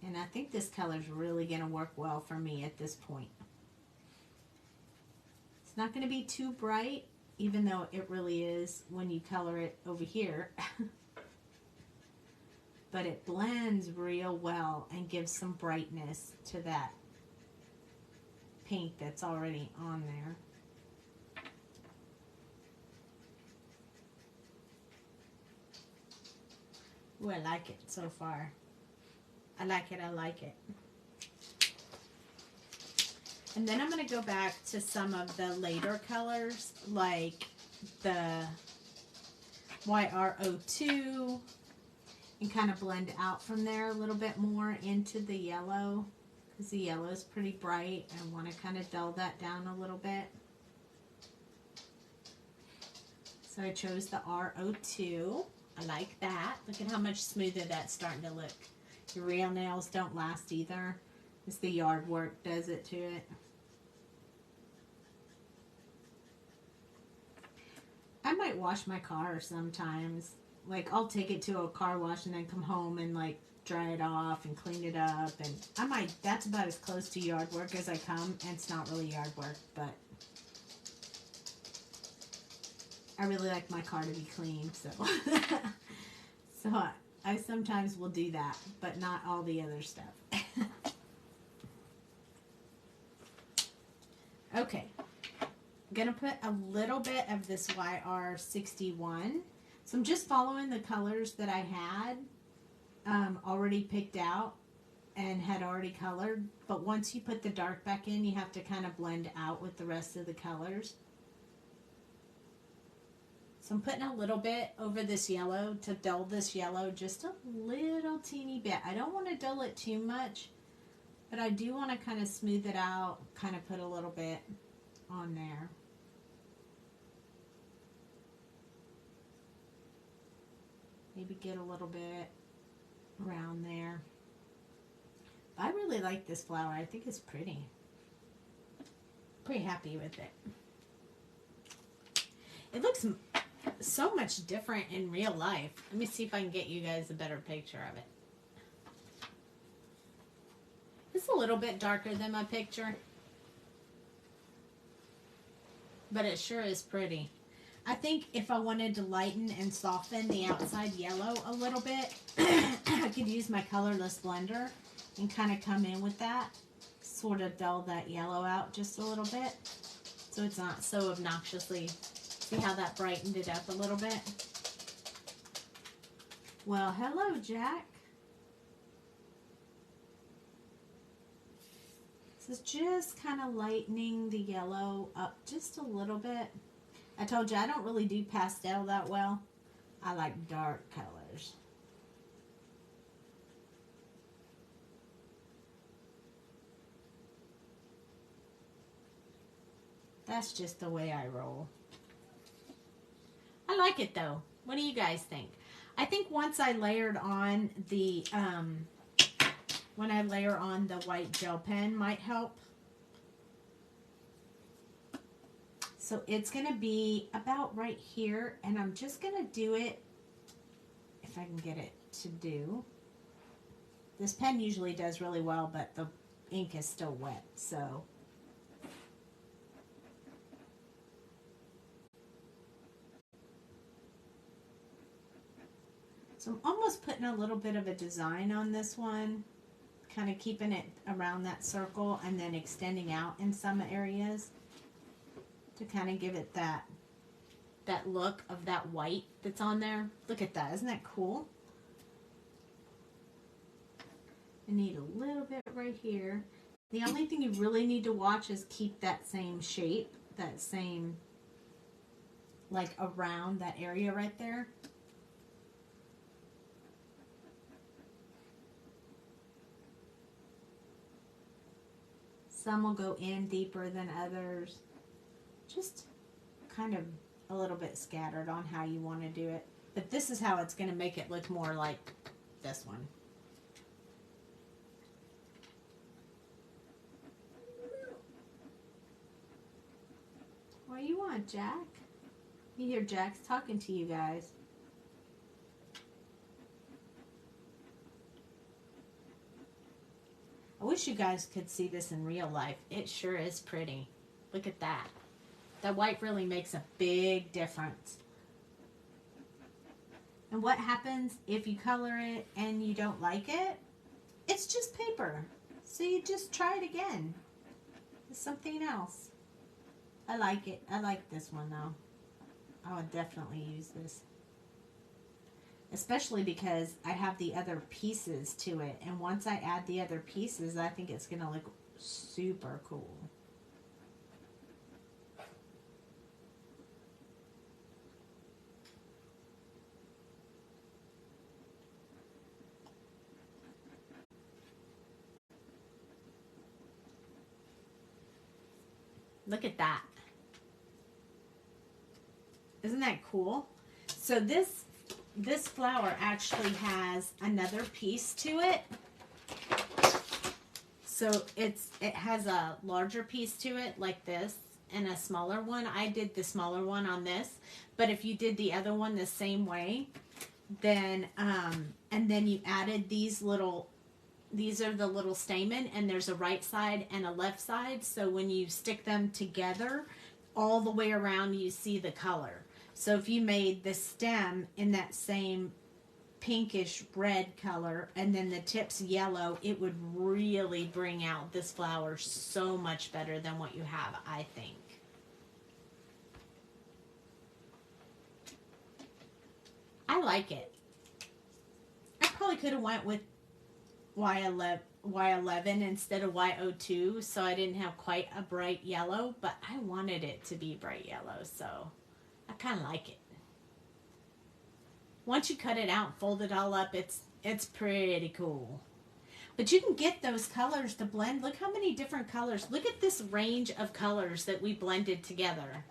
And I think this color is really going to work well for me at this point. It's not going to be too bright, even though it really is when you color it over here. But it blends real well and gives some brightness to that paint that's already on there. Ooh, I like it so far. I like it, I like it. And then I'm going to go back to some of the later colors, like the YR02, and kind of blend out from there a little bit more into the yellow, because the yellow is pretty bright. I want to kind of dull that down a little bit. So I chose the R02. I like that. Look at how much smoother that's starting to look. Your real nails don't last either. It's the yard work does it to it. I might wash my car sometimes. Like, I'll take it to a car wash and then come home and, like, dry it off and clean it up. And I might, that's about as close to yard work as I come. And it's not really yard work, but I really like my car to be clean, so. So I sometimes will do that, but not all the other stuff. Okay. I'm going to put a little bit of this YR61. So I'm just following the colors that I had. already picked out and had already colored, but once you put the dark back in, you have to kind of blend out with the rest of the colors. So I'm putting a little bit over this yellow to dull this yellow just a little teeny bit. I don't want to dull it too much, but I do want to kind of smooth it out, kind of put a little bit on there. Maybe get a little bit around there. I really like this flower. I think it's pretty. Pretty happy with it. It looks so much different in real life. Let me see if I can get you guys a better picture of it. It's a little bit darker than my picture, but it sure is pretty. I think if I wanted to lighten and soften the outside yellow a little bit, I could use my colorless blender and kind of come in with that, sort of dull that yellow out just a little bit, so it's not so obnoxiously. See how that brightened it up a little bit? Well, hello, Jack. This is just kind of lightening the yellow up just a little bit. I told you I don't really do pastel that well. I like dark colors. That's just the way I roll. I like it though. What do you guys think? I think once I layered on the, when I layer on the white gel pen might help. So it's going to be about right here, and I'm just going to do it, if I can get it to do. This pen usually does really well, but the ink is still wet, so. So I'm almost putting a little bit of a design on this one, kind of keeping it around that circle and then extending out in some areas to kind of give it that look of that white that's on there. Look at that. Isn't that cool? I need a little bit right here. The only thing you really need to watch is keep that same shape, that same, like around that area right there. Some will go in deeper than others. Just kind of a little bit scattered on how you want to do it. But this is how it's going to make it look more like this one. What do you want, Jack? You hear Jack's talking to you guys. I wish you guys could see this in real life. It sure is pretty. Look at that. That white really makes a big difference. And what happens if you color it and you don't like it? It's just paper. So you just try it again. It's something else. I like it. I like this one though. I would definitely use this. Especially because I have the other pieces to it. And once I add the other pieces, I think it's going to look super cool. Look at that. Isn't that cool? So this flower actually has another piece to it. So it has a larger piece to it like this and a smaller one. I did the smaller one on this, but if you did the other one the same way, then and then you added these are the little stamen, and there's a right side and a left side. So when you stick them together, all the way around you see the color. So if you made the stem in that same pinkish red color and then the tips yellow, it would really bring out this flower so much better than what you have, I think. I like it. I probably could have went with Y11 instead of Y02, so I didn't have quite a bright yellow, but I wanted it to be bright yellow, so I kind of like it. Once you cut it out and fold it all up, it's pretty cool. But you can get those colors to blend. Look how many different colors. Look at this range of colors that we blended together.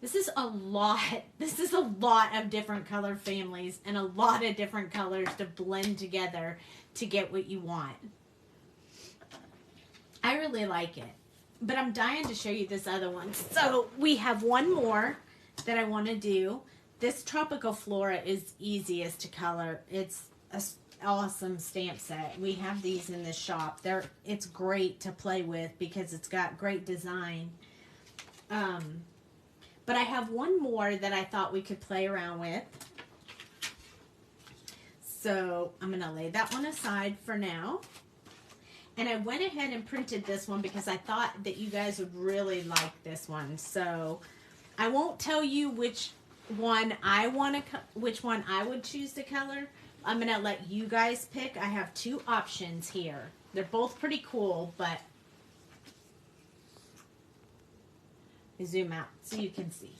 This is a lot. This is a lot of different color families and a lot of different colors to blend together to get what you want. I really like it. But I'm dying to show you this other one. So we have one more that I want to do. This Tropical Flora is easiest to color. It's an awesome stamp set. We have these in the shop. It's great to play with because it's got great design. But I have one more that I thought we could play around with. So I'm going to lay that one aside for now. And I went ahead and printed this one because I thought that you guys would really like this one. So I won't tell you which one I would choose to color. I'm going to let you guys pick. I have two options here. They're both pretty cool, but zoom out so you can see.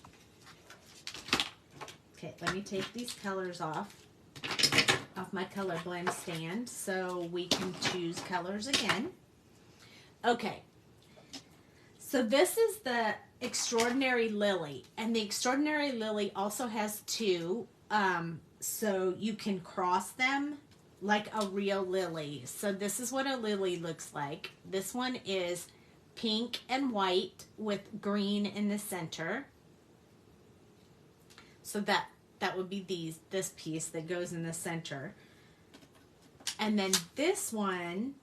Okay, let me take these colors off my color blend stand so we can choose colors again. Okay, so this is the Extraordinary Lily, and the Extraordinary Lily also has two, so you can cross them like a real lily. So this is what a lily looks like. This one is pink and white with green in the center. So that would be this piece that goes in the center. And then this one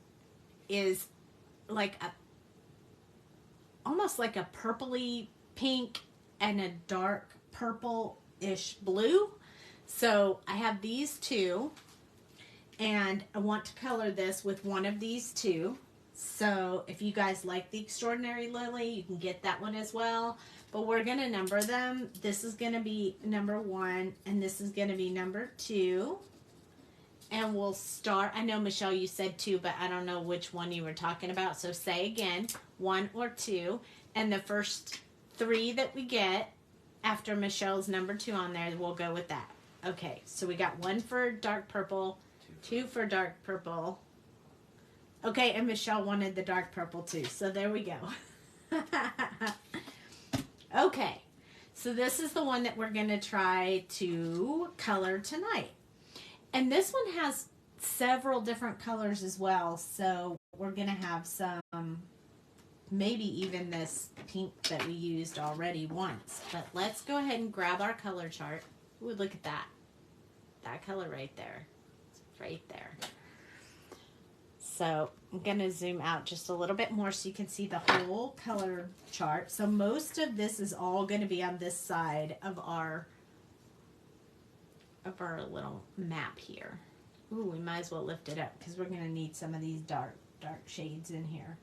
is like almost like a purpley pink and a dark purple-ish blue. So I have these two, and I want to color this with one of these two. So if you guys like the Extraordinary Lily, you can get that one as well. But we're going to number them. This is going to be number 1, and this is going to be number 2. And we'll start. I know, Michelle, you said 2, but I don't know which one you were talking about. So say again, 1 or 2. And the first 3 that we get after Michelle's number 2 on there, we'll go with that. Okay, so we got 1 for dark purple, 2 for dark purple. Okay, and Michelle wanted the dark purple too, so there we go. Okay, so this is the one that we're going to try to color tonight. And this one has several different colors as well, so we're going to have some, maybe even this pink that we used already once. But let's go ahead and grab our color chart. Ooh, look at that. That color right there. It's right there. So I'm going to zoom out just a little bit more so you can see the whole color chart. So most of this is all going to be on this side of our little map here. Ooh, we might as well lift it up because we're going to need some of these dark shades in here.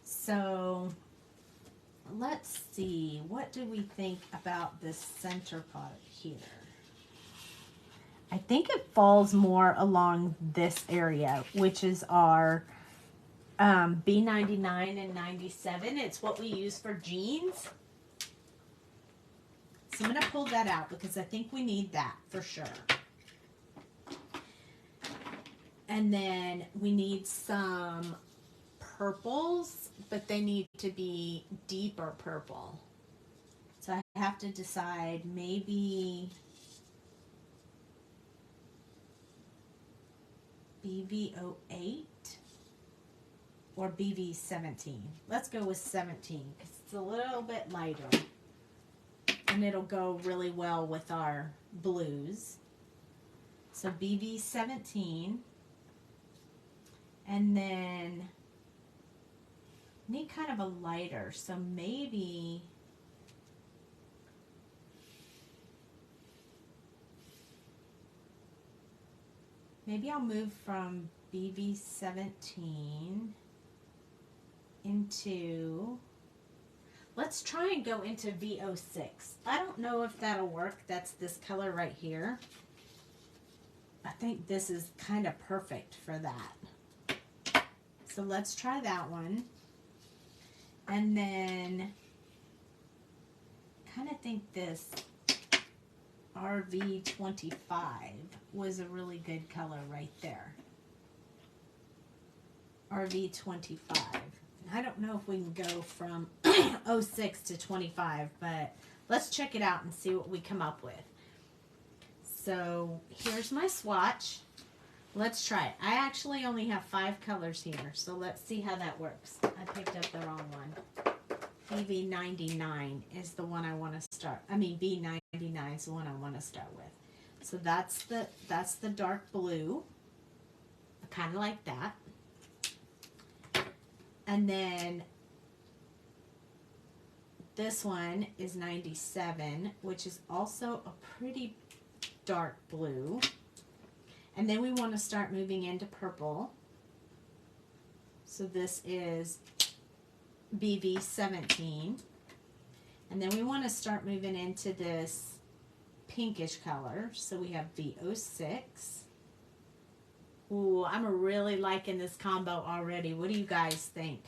So let's see. What do we think about this center part here? I think it falls more along this area, which is our B99 and 97. It's what we use for jeans. So I'm going to pull that out because I think we need that for sure. And then we need some purples, but they need to be deeper purple. So I have to decide maybe BV08 or BV17. Let's go with 17 because it's a little bit lighter and it'll go really well with our blues. So BV17, and then need kind of a lighter, so maybe I'll move from BV17 into, let's try and go into V06. I don't know if that'll work. That's this color right here. I think this is kind of perfect for that. So let's try that one. And then kind of think this RV25 was a really good color right there. RV25. I don't know if we can go from 06 to 25, but let's check it out and see what we come up with. So here's my swatch. Let's try it. I actually only have 5 colors here, so let's see how that works. I picked up the wrong one. BV99 is the one I want to start. I mean, B99 is the one I want to start with. So that's the dark blue. I kind of like that. And then this one is 97, which is also a pretty dark blue. And then we want to start moving into purple. So this is BV17. And then we want to start moving into this pinkish color. So we have V06. Ooh, I'm really liking this combo already. What do you guys think?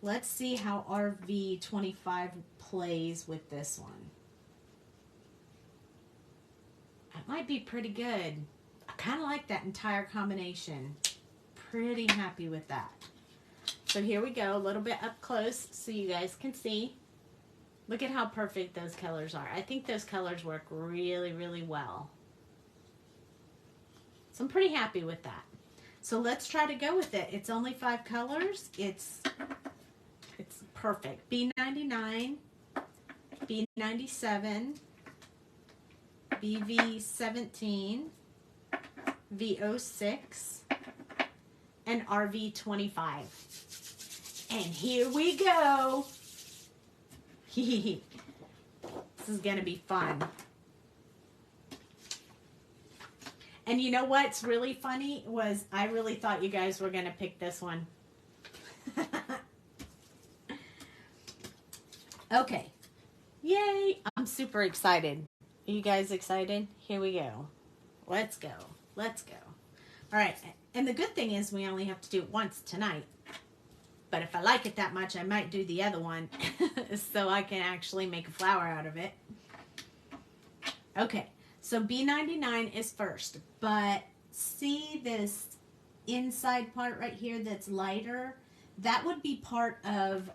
Let's see how RV25 plays with this one. It might be pretty good. I kind of like that entire combination. Pretty happy with that. So here we go, a little bit up close so you guys can see. Look at how perfect those colors are. I think those colors work really, really well. So I'm pretty happy with that. So let's try to go with it. It's only 5 colors. It's perfect. B99, B97, BV17, V06, and RV25. And here we go. This is going to be fun. And you know what's really funny was I really thought you guys were going to pick this one. Okay. Yay. I'm super excited. Are you guys excited? Here we go. Let's go. Let's go. All right. And the good thing is we only have to do it once tonight. But if I like it that much, I might do the other one so I can actually make a flower out of it. Okay. So B99 is first. But see this inside part right here that's lighter? That would be part of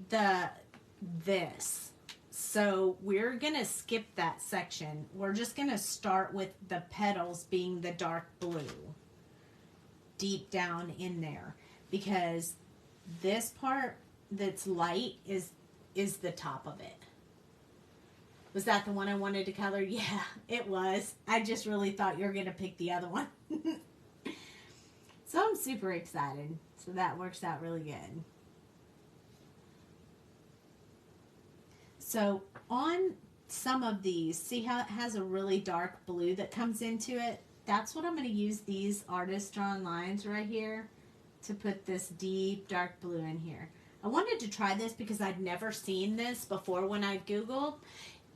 this. So we're going to skip that section. We're just going to start with the petals being the dark blue deep down in there, because this part that's light is the top of it. Was that the one I wanted to color? Yeah, it was. I just really thought you were going to pick the other one. So I'm super excited. So that works out really good. So on some of these, see how it has a really dark blue that comes into it? That's what I'm going to use these artist drawn lines right here to put this deep dark blue in here. I wanted to try this because I'd never seen this before when I Googled.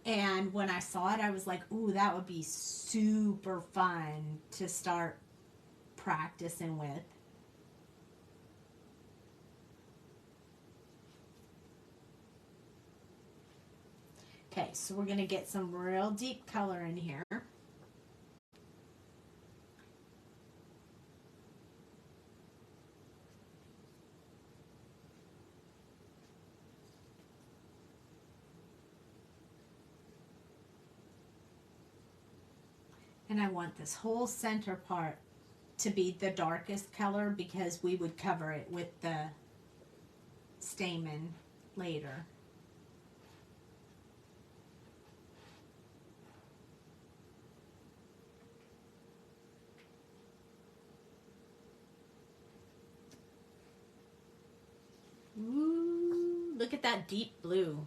And when I saw it, I was like, ooh, that would be super fun to start practicing with. Okay, so we're going to get some real deep color in here. And I want this whole center part to be the darkest color because we would cover it with the stamen later. Ooh, look at that deep blue.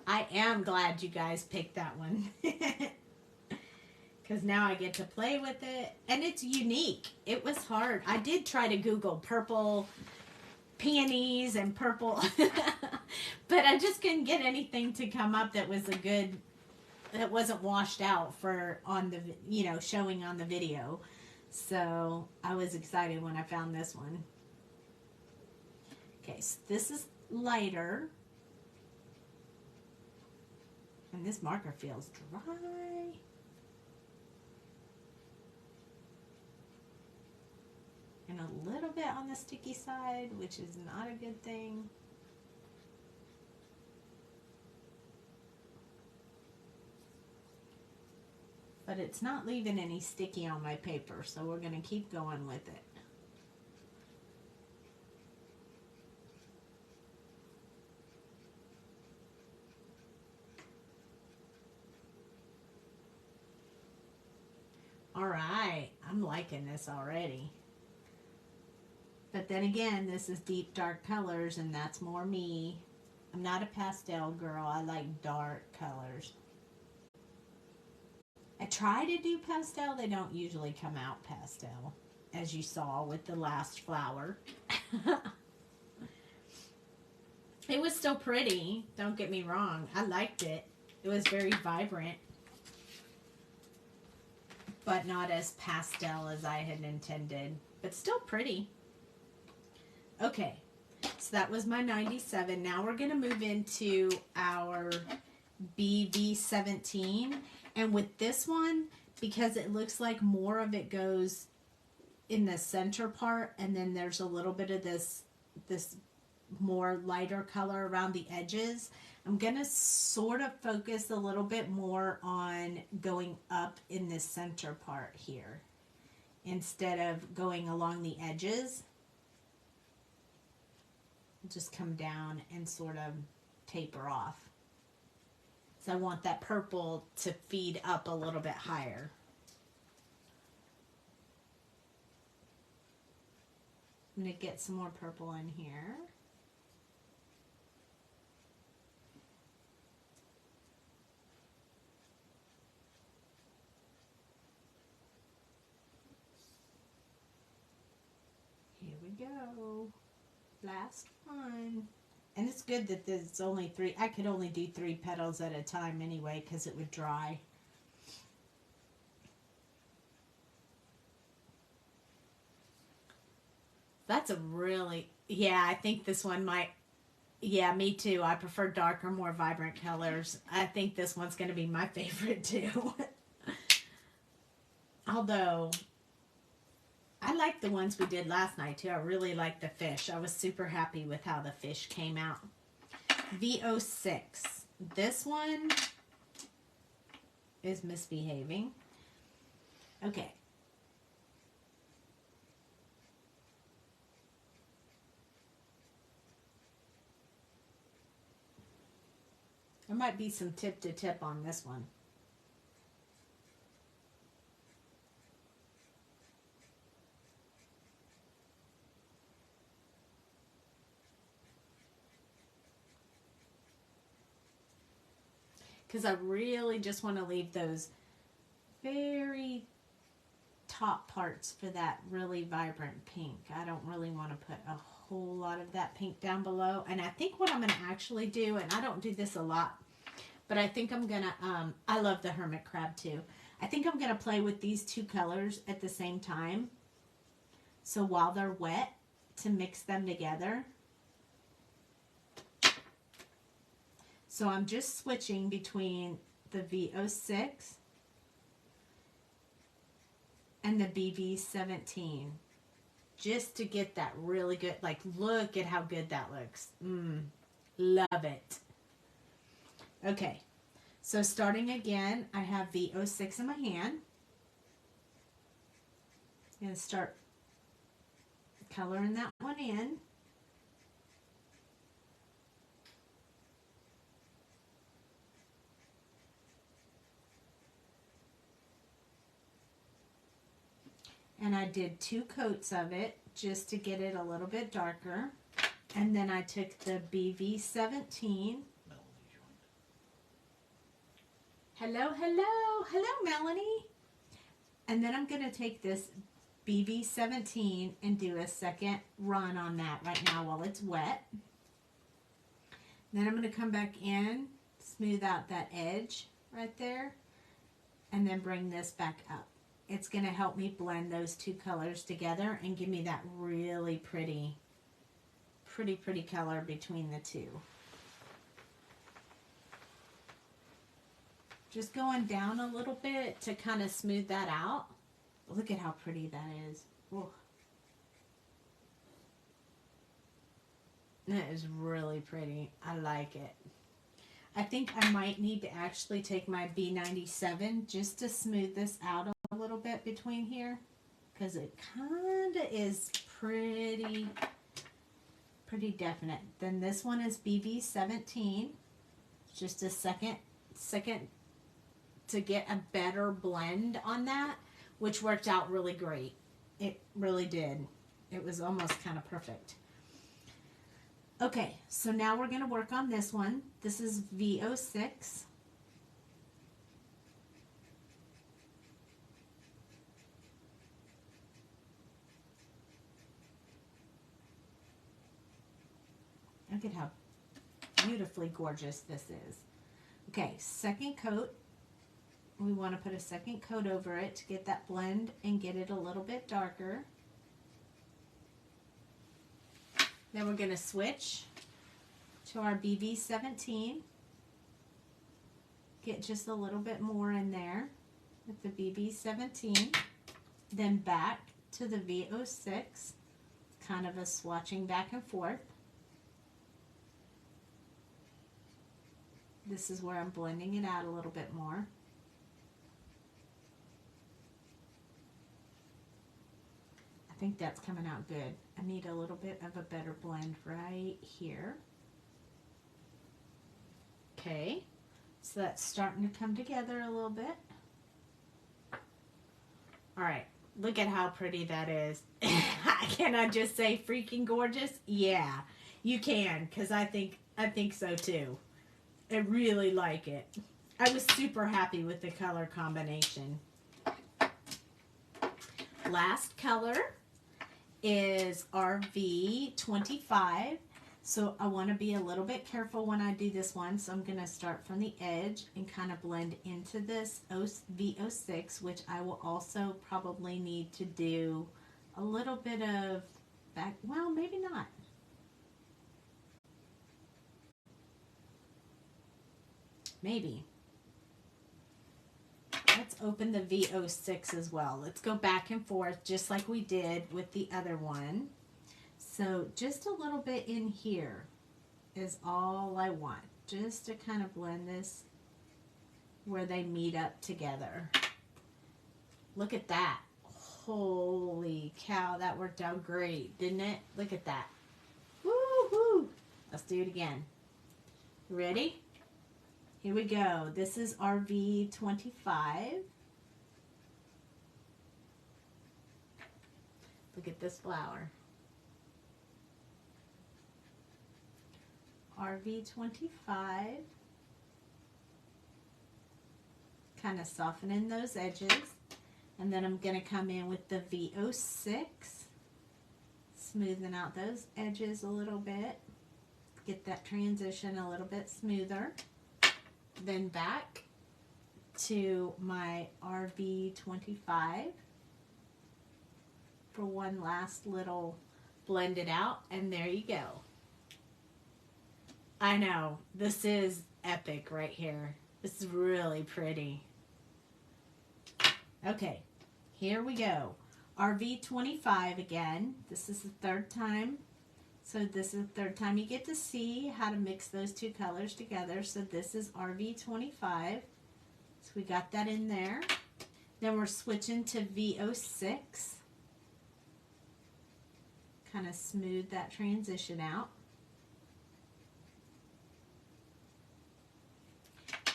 I am glad you guys picked that one. Because now I get to play with it. And it's unique. It was hard. I did try to Google purple peonies and purple. But I just couldn't get anything to come up that was a good it wasn't washed out for on the, you know, showing on the video. So I was excited when I found this one. Okay, so this is lighter. And this marker feels dry. And a little bit on the sticky side, which is not a good thing. But it's not leaving any sticky on my paper, so we're going to keep going with it. All right, I'm liking this already. But then again, this is deep dark colors, and that's more me. I'm not a pastel girl. I like dark colors. I try to do pastel. They don't usually come out pastel, as you saw with the last flower. It was still pretty. Don't get me wrong. I liked it. It was very vibrant, but not as pastel as I had intended, but still pretty. Okay, so that was my 97. Now we're going to move into our BV17. And with this one, because it looks like more of it goes in the center part, and then there's a little bit of this more lighter color around the edges, I'm going to sort of focus a little bit more on going up in this center part here instead of going along the edges. Just come down and sort of taper off. So I want that purple to feed up a little bit higher. I'm going to get some more purple in here. Here we go. Last one. And it's good that there's only 3. I could only do 3 petals at a time anyway because it would dry. That's a really, yeah, I think this one might, yeah, me too. I prefer darker, more vibrant colors. I think this one's going to be my favorite too. Although, I like the ones we did last night too. I really like the fish. I was super happy with how the fish came out. V06. This one is misbehaving. Okay. There might be some tip to tip on this one. Because I really just want to leave those very top parts for that really vibrant pink. I don't really want to put a whole lot of that pink down below. And I think what I'm going to actually do, and I don't do this a lot, but I think I'm going to, I love the hermit crab too. I think I'm going to play with these 2 colors at the same time. So while they're wet, to mix them together. So I'm just switching between the V06 and the BV17 just to get that really good, like look at how good that looks. Love it. Okay, so starting again, I have V06 in my hand. I'm going to start coloring that one in. And I did 2 coats of it just to get it a little bit darker. And then I took the BV17. Hello, hello, hello, Melanie. And then I'm going to take this BV17 and do a second run on that right now while it's wet. Then I'm going to come back in, smooth out that edge. right there, and then bring this back up. It's going to help me blend those two colors together and give me that really pretty color between the two. Just going down a little bit to kind of smooth that out. Look at how pretty that is. Ooh. That is really pretty. I like it. I think I might need to actually take my B97 just to smooth this out a little bit between here, because it kind of is pretty definite. Then this one is BB17. Just a second to get a better blend on that, which worked out really great. It really did. It was almost kind of perfect. Okay, so now we're going to work on this one. This is V06. Look at how beautifully gorgeous this is. Okay, second coat. We want to put a second coat over it to get that blend and get it a little bit darker. Then we're going to switch to our BB17. Get just a little bit more in there with the BB17. Then back to the V06. Kind of a swatching back and forth. This is where I'm blending it out a little bit more. I think that's coming out good. I need a little bit of a better blend right here. Okay, so that's starting to come together a little bit. All right, look at how pretty that is. Can I just say freaking gorgeous? Yeah, you can, because I think so too. I really like it. I was super happy with the color combination. Last color is RV25. So I want to be a little bit careful when I do this one. So I'm going to start from the edge and kind of blend into this V06, which I will also probably need to do a little bit of back. Well, maybe not. Maybe. Let's open the V06 as well. Let's go back and forth just like we did with the other one. So just a little bit in here is all I want. Just to kind of blend this where they meet up together. Look at that. Holy cow, that worked out great, didn't it? Look at that. Woo-hoo! Let's do it again. Ready? Here we go. This is RV25. Look at this flower. RV25. Kind of softening those edges. And then I'm going to come in with the V06. Smoothing out those edges a little bit. Get that transition a little bit smoother. Then back to my RV25 for one last little blend it out, and there you go. I know, this is epic right here. This is really pretty. Okay, here we go. RV25 again. This is the third time. So this is the third time you get to see how to mix those two colors together. So this is RV25. So we got that in there. Then we're switching to V06. Kind of smooth that transition out.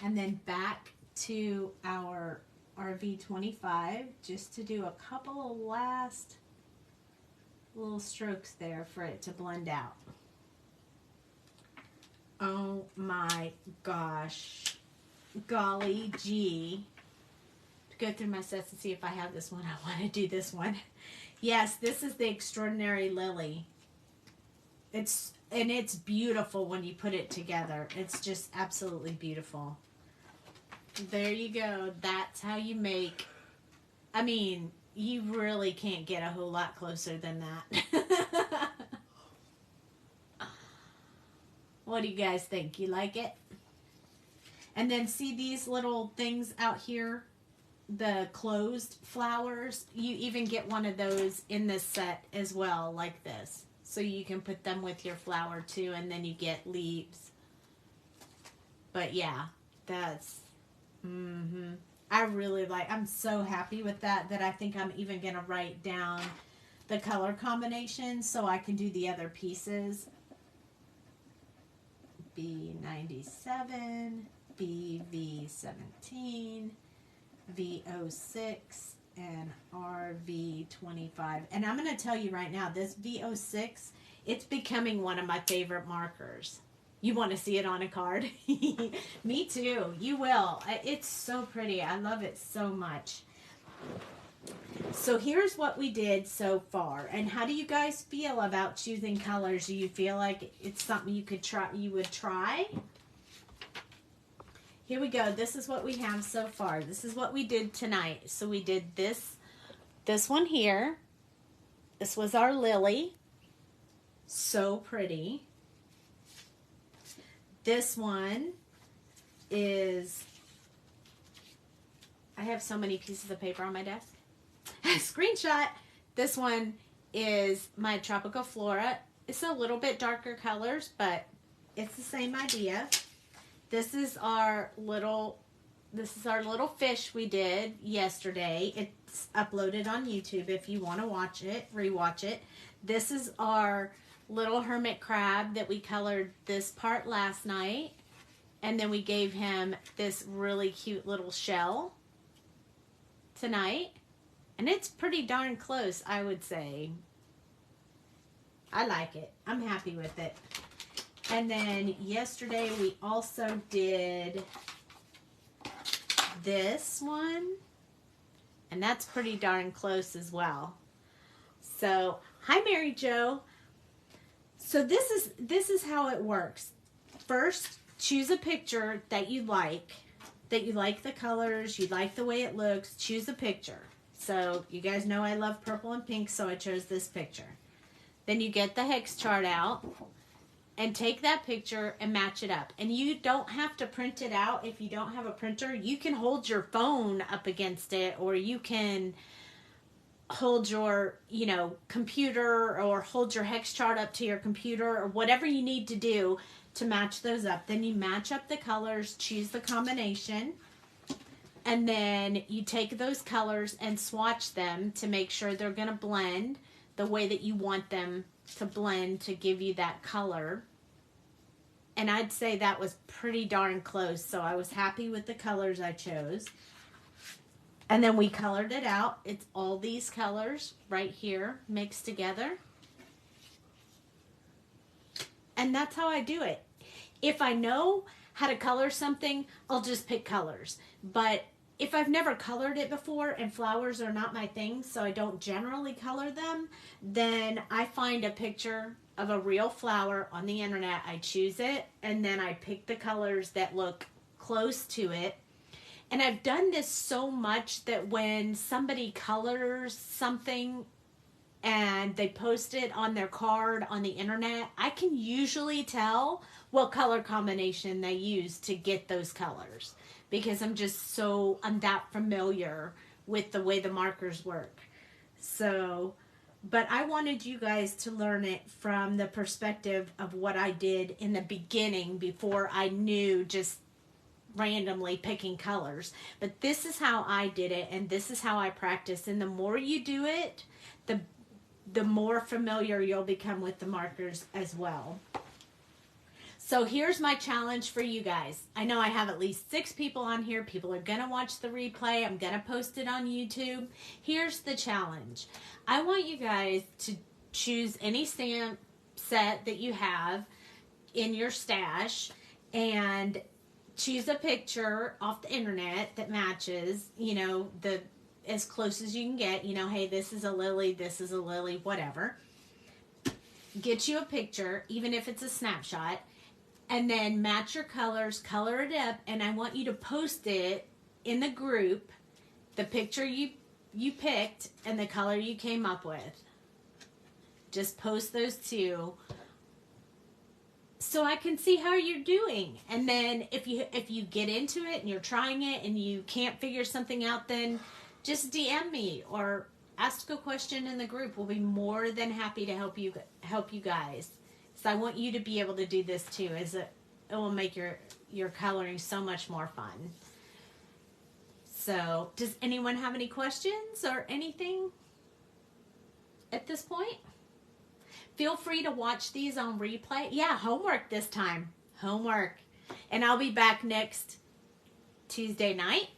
And then back to our RV25 just to do a couple of last little strokes there for it to blend out. Oh my gosh. Golly gee. To go through my sets and see if I have this one. I want to do this one. Yes, this is the Extraordinary Lily. It's beautiful when you put it together. It's just absolutely beautiful. There you go. That's how you make, I mean, you really can't get a whole lot closer than that. What do you guys think? You like it? And then see these little things out here? The closed flowers? You even get one of those in this set as well, like this. So you can put them with your flower too, and then you get leaves. But yeah, that's... I really like, I'm so happy with that I think I'm even going to write down the color combination so I can do the other pieces. B97, BV17, V06, and RV25. And I'm going to tell you right now, this V06, it's becoming one of my favorite markers. You want to see it on a card? Me too. You will. It's so pretty. I love it so much. So here's what we did so far. And how do you guys feel about choosing colors? Do you feel like it's something you could try? You would try? Here we go. This is what we have so far. This is what we did tonight. So we did this one here. This was our lily. So pretty. This one is, I have so many pieces of paper on my desk. Screenshot. This one is my tropical flora. It's a little bit darker colors, but it's the same idea. This is our little fish we did yesterday. It's uploaded on YouTube if you want to watch it, rewatch it. This is our little hermit crab that we colored this part last night, and then we gave him this really cute little shell tonight, and it's pretty darn close, I would say. I like it. I'm happy with it. And then yesterday we also did this one, and that's pretty darn close as well. So hi Mary Jo. So this is how it works. First, choose a picture that you like the colors, you like the way it looks. Choose a picture. So you guys know I love purple and pink, so I chose this picture. Then you get the hex chart out and take that picture and match it up. And you don't have to print it out if you don't have a printer. You can hold your phone up against it, or you can hold your, computer, or hold your hex chart up to your computer, or whatever you need to do to match those up. Then you match up the colors, choose the combination, and then you take those colors and swatch them to make sure they're going to blend the way that you want them to blend to give you that color. And I'd say that was pretty darn close, so I was happy with the colors I chose. And then we colored it out. It's all these colors right here mixed together. And that's how I do it. If I know how to color something, I'll just pick colors. But if I've never colored it before and flowers are not my thing, so I don't generally color them, then I find a picture of a real flower on the internet. I choose it, and then I pick the colors that look close to it. And I've done this so much that when somebody colors something and they post it on their card on the internet, I can usually tell what color combination they use to get those colors, because I'm that familiar with the way the markers work. So, but I wanted you guys to learn it from the perspective of what I did in the beginning before I knew just randomly picking colors. But this is how I did it, and this is how I practice. And the more you do it, the more familiar you'll become with the markers as well. So here's my challenge for you guys. I know I have at least 6 people on here. People are going to watch the replay. I'm going to post it on YouTube. Here's the challenge. I want you guys to choose any stamp set that you have in your stash and choose a picture off the internet that matches, as close as you can get. Hey, this is a lily, whatever. Get you a picture, even if it's a snapshot, and then match your colors, color it up, and I want you to post it in the group the picture you picked and the color you came up with. Just post those two so I can see how you're doing. And then if you get into it and you're trying it and you can't figure something out, then just DM me or ask a question in the group. We'll be more than happy to help you guys. So I want you to be able to do this too, as it will make your coloring so much more fun. So, does anyone have any questions or anything at this point? Feel free to watch these on replay. Yeah, homework this time. Homework. And I'll be back next Tuesday night.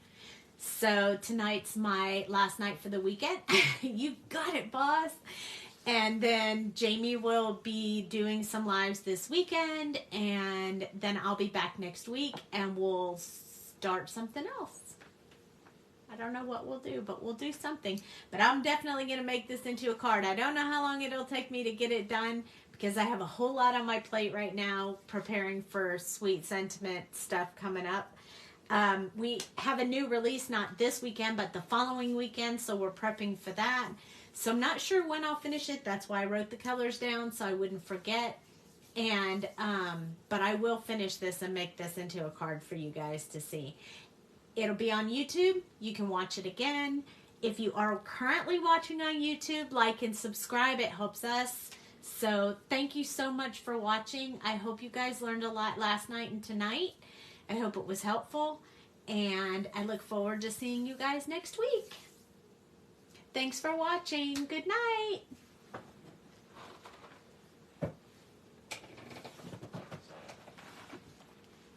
So tonight's my last night for the weekend. You got it, boss. And then Jamie will be doing some lives this weekend. And then I'll be back next week and we'll start something else. I don't know what we'll do, but we'll do something. But I'm definitely going to make this into a card. I don't know how long it'll take me to get it done because I have a whole lot on my plate right now preparing for Sweet Sentiment stuff coming up. We have a new release, not this weekend, but the following weekend, so we're prepping for that. So I'm not sure when I'll finish it. That's why I wrote the colors down so I wouldn't forget. And but I will finish this and make this into a card for you guys to see. It'll be on YouTube. You can watch it again. If you are currently watching on YouTube, like and subscribe. It helps us. So thank you so much for watching. I hope you guys learned a lot last night and tonight. I hope it was helpful. And I look forward to seeing you guys next week. Thanks for watching. Good night.